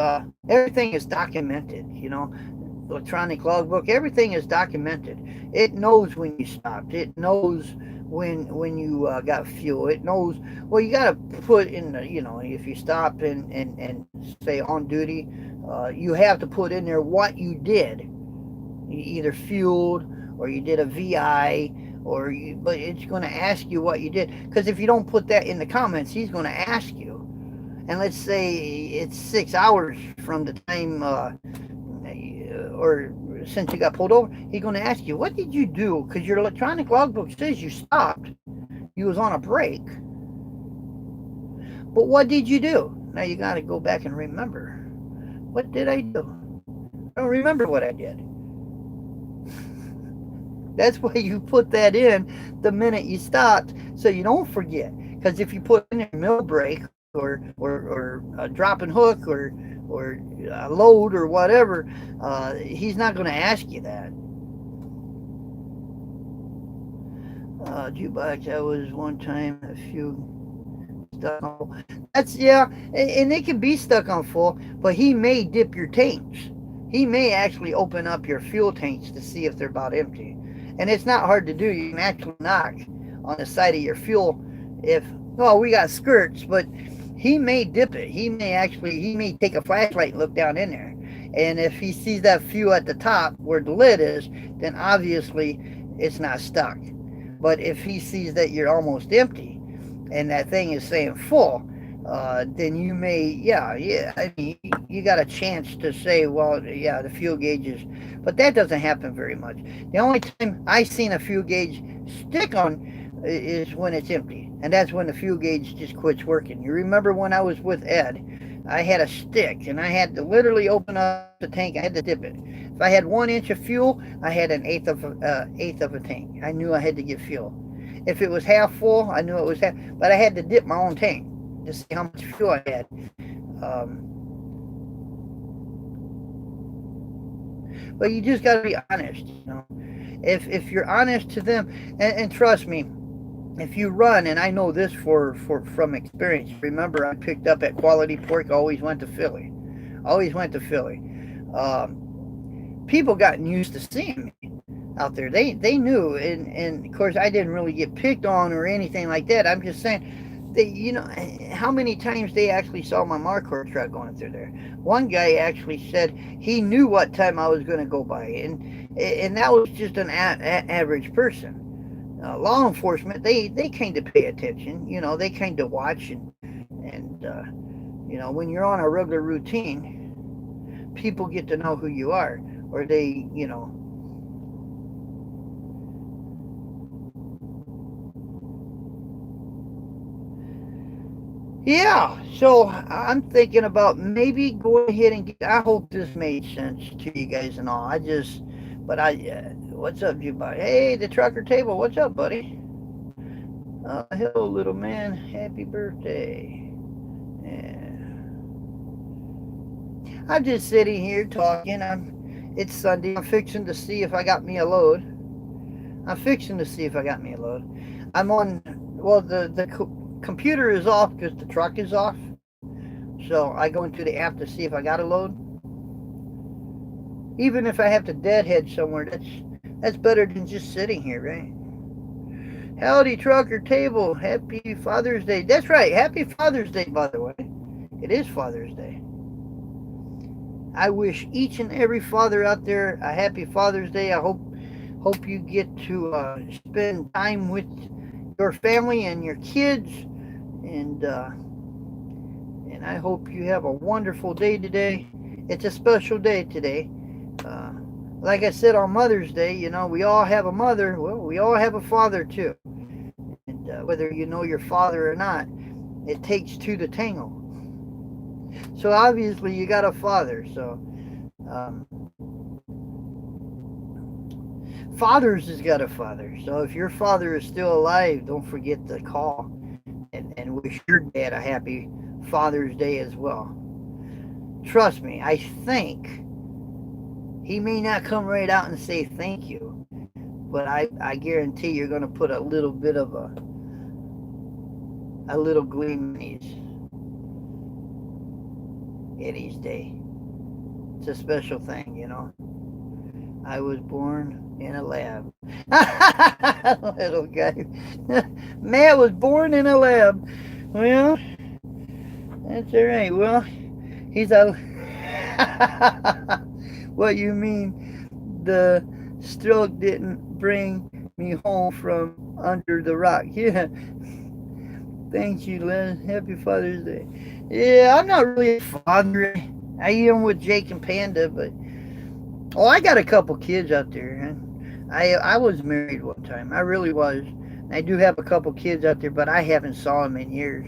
Speaker 1: everything is documented. Electronic logbook. Everything is documented. It knows when you stopped. It knows when you got fuel. It knows. Well, you got to put in the, if you stop and say on duty, you have to put in there what you did. You either fueled or you did a VI, but it's going to ask you what you did, because if you don't put that in the comments, he's going to ask you. And let's say it's 6 hours from the time or since you got pulled over, he's going to ask you, what did you do? Because your electronic logbook says you stopped. You was on a break. But what did you do? Now you got to go back and remember. What did I do? I don't remember what I did. That's why you put that in the minute you stopped, so you don't forget. Because if you put in a mill break or a drop and hook or a load or whatever, he's not going to ask you that. Jukebox, that was one time a few stuck on full. That's, yeah, and it can be stuck on full, but he may dip your tanks. He may actually open up your fuel tanks to see if they're about empty. And it's not hard to do. You can actually knock on the side of your fuel we got skirts, but he may dip it. He may take a flashlight and look down in there. And if he sees that fuel at the top where the lid is, then obviously it's not stuck. But if he sees that you're almost empty and that thing is saying full, then you may, I mean, you got a chance to say, well, yeah, the fuel gauge is, but that doesn't happen very much. The only time I've seen a fuel gauge stick on is when it's empty, and that's when the fuel gauge just quits working. You remember when I was with Ed, I had a stick, and I had to literally open up the tank. I had to dip it. If I had 1 inch of fuel, I had an eighth of a tank. I knew I had to get fuel. If it was half full, I knew it was half, but I had to dip my own tank to see how much fuel I had. But you just got to be honest. If you're honest to them, and trust me, if you run, and I know this from experience. Remember, I picked up at Quality Pork. Always went to Philly. People gotten used to seeing me out there. They knew, and of course I didn't really get picked on or anything like that. I'm just saying. How many times they actually saw my Marcor truck going through there. One guy actually said he knew what time I was going to go by, and that was just an average person. Law enforcement, they kind of pay attention. They kind of watch, and when you're on a regular routine, people get to know who you are, or they. Yeah, so I'm thinking about maybe going ahead and I hope this made sense to you guys and all. What's up, Jukebox? Hey, the trucker table, what's up, buddy? Hello, little man, happy birthday. Yeah. I'm just sitting here talking. It's Sunday. I'm fixing to see if I got me a load. I'm on, well, the computer is off because the truck is off, so I go into the app to see if I got a load. Even if I have to deadhead somewhere, that's better than just sitting here, right? Howdy, trucker table. Happy Father's Day. That's right, happy Father's Day, by the way. It is Father's Day. I wish each and every father out there a happy Father's Day. I hope Hope you get to spend time with your family and your kids, and I hope you have a wonderful day today. It's a special day today. Uh, like I said on Mother's Day, we all have a mother. Well, we all have a father too. And whether you know your father or not, it takes two to tango. So obviously you got a father. So um, fathers has got a father. So if your father is still alive, don't forget to call and wish your dad a happy Father's Day as well. Trust me, I think he may not come right out and say thank you, but I guarantee you're going to put a little bit of a little gleam in his day. It's a special thing, I was born in a lab. Little guy. Matt was born in a lab. Well, that's all right. Well, he's a... What you mean the stroke didn't bring me home from under the rock? Yeah. Thank you, Len. Happy Father's Day. Yeah, I'm not really a father. I am with Jake and Panda, but... Oh, I got a couple kids out there. I was married one time. I really was. I do have a couple kids out there, but I haven't saw them in years.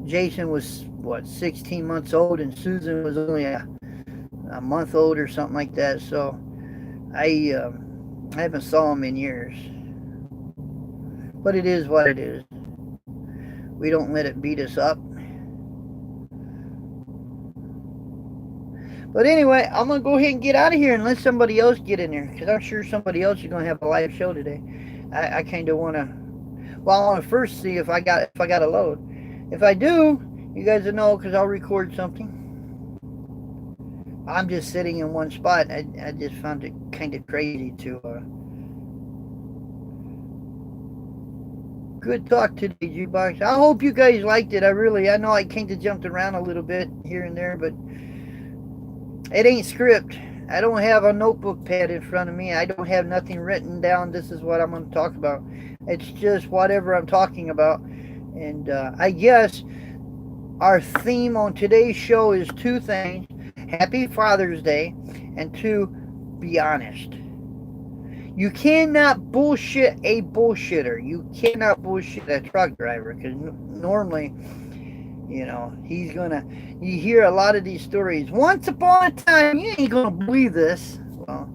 Speaker 1: Jason was, 16 months old, and Susan was only a month old or something like that. So I haven't saw them in years. But it is what it is. We don't let it beat us up. But anyway, I'm going to go ahead and get out of here and let somebody else get in there, because I'm sure somebody else is going to have a live show today. I kind of want to, I want to first see if I got a load. If I do, you guys will know, because I'll record something. I'm just sitting in one spot. I just found it kind of crazy to... Good talk today, Jukebox. I hope you guys liked it. I know I kind of jumped around a little bit here and there, but... It ain't script. I don't have a notebook pad in front of me. I don't have nothing written down. This is what I'm going to talk about. It's just whatever I'm talking about. And I guess our theme on today's show is two things. Happy Father's Day. And two, be honest. You cannot bullshit a bullshitter. You cannot bullshit a truck driver. Because normally... he's gonna... You hear a lot of these stories. Once upon a time, you ain't gonna believe this. Well,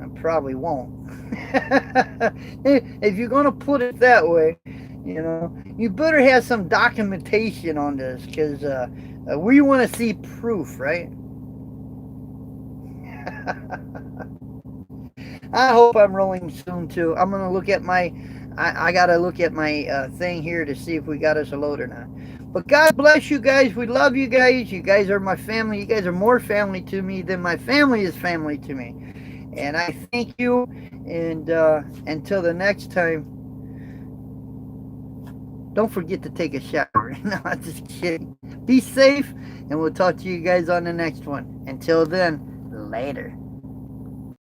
Speaker 1: I probably won't. If you're gonna put it that way, you better have some documentation on this, because we want to see proof, right? I hope I'm rolling soon too. I'm gonna look at my... I gotta look at my thing here to see if we got us a load or not. But God bless you guys. We love you guys. You guys are my family. You guys are more family to me than my family is family to me. And I thank you. And until the next time, don't forget to take a shower. No, I'm just kidding. Be safe, and we'll talk to you guys on the next one. Until then, later.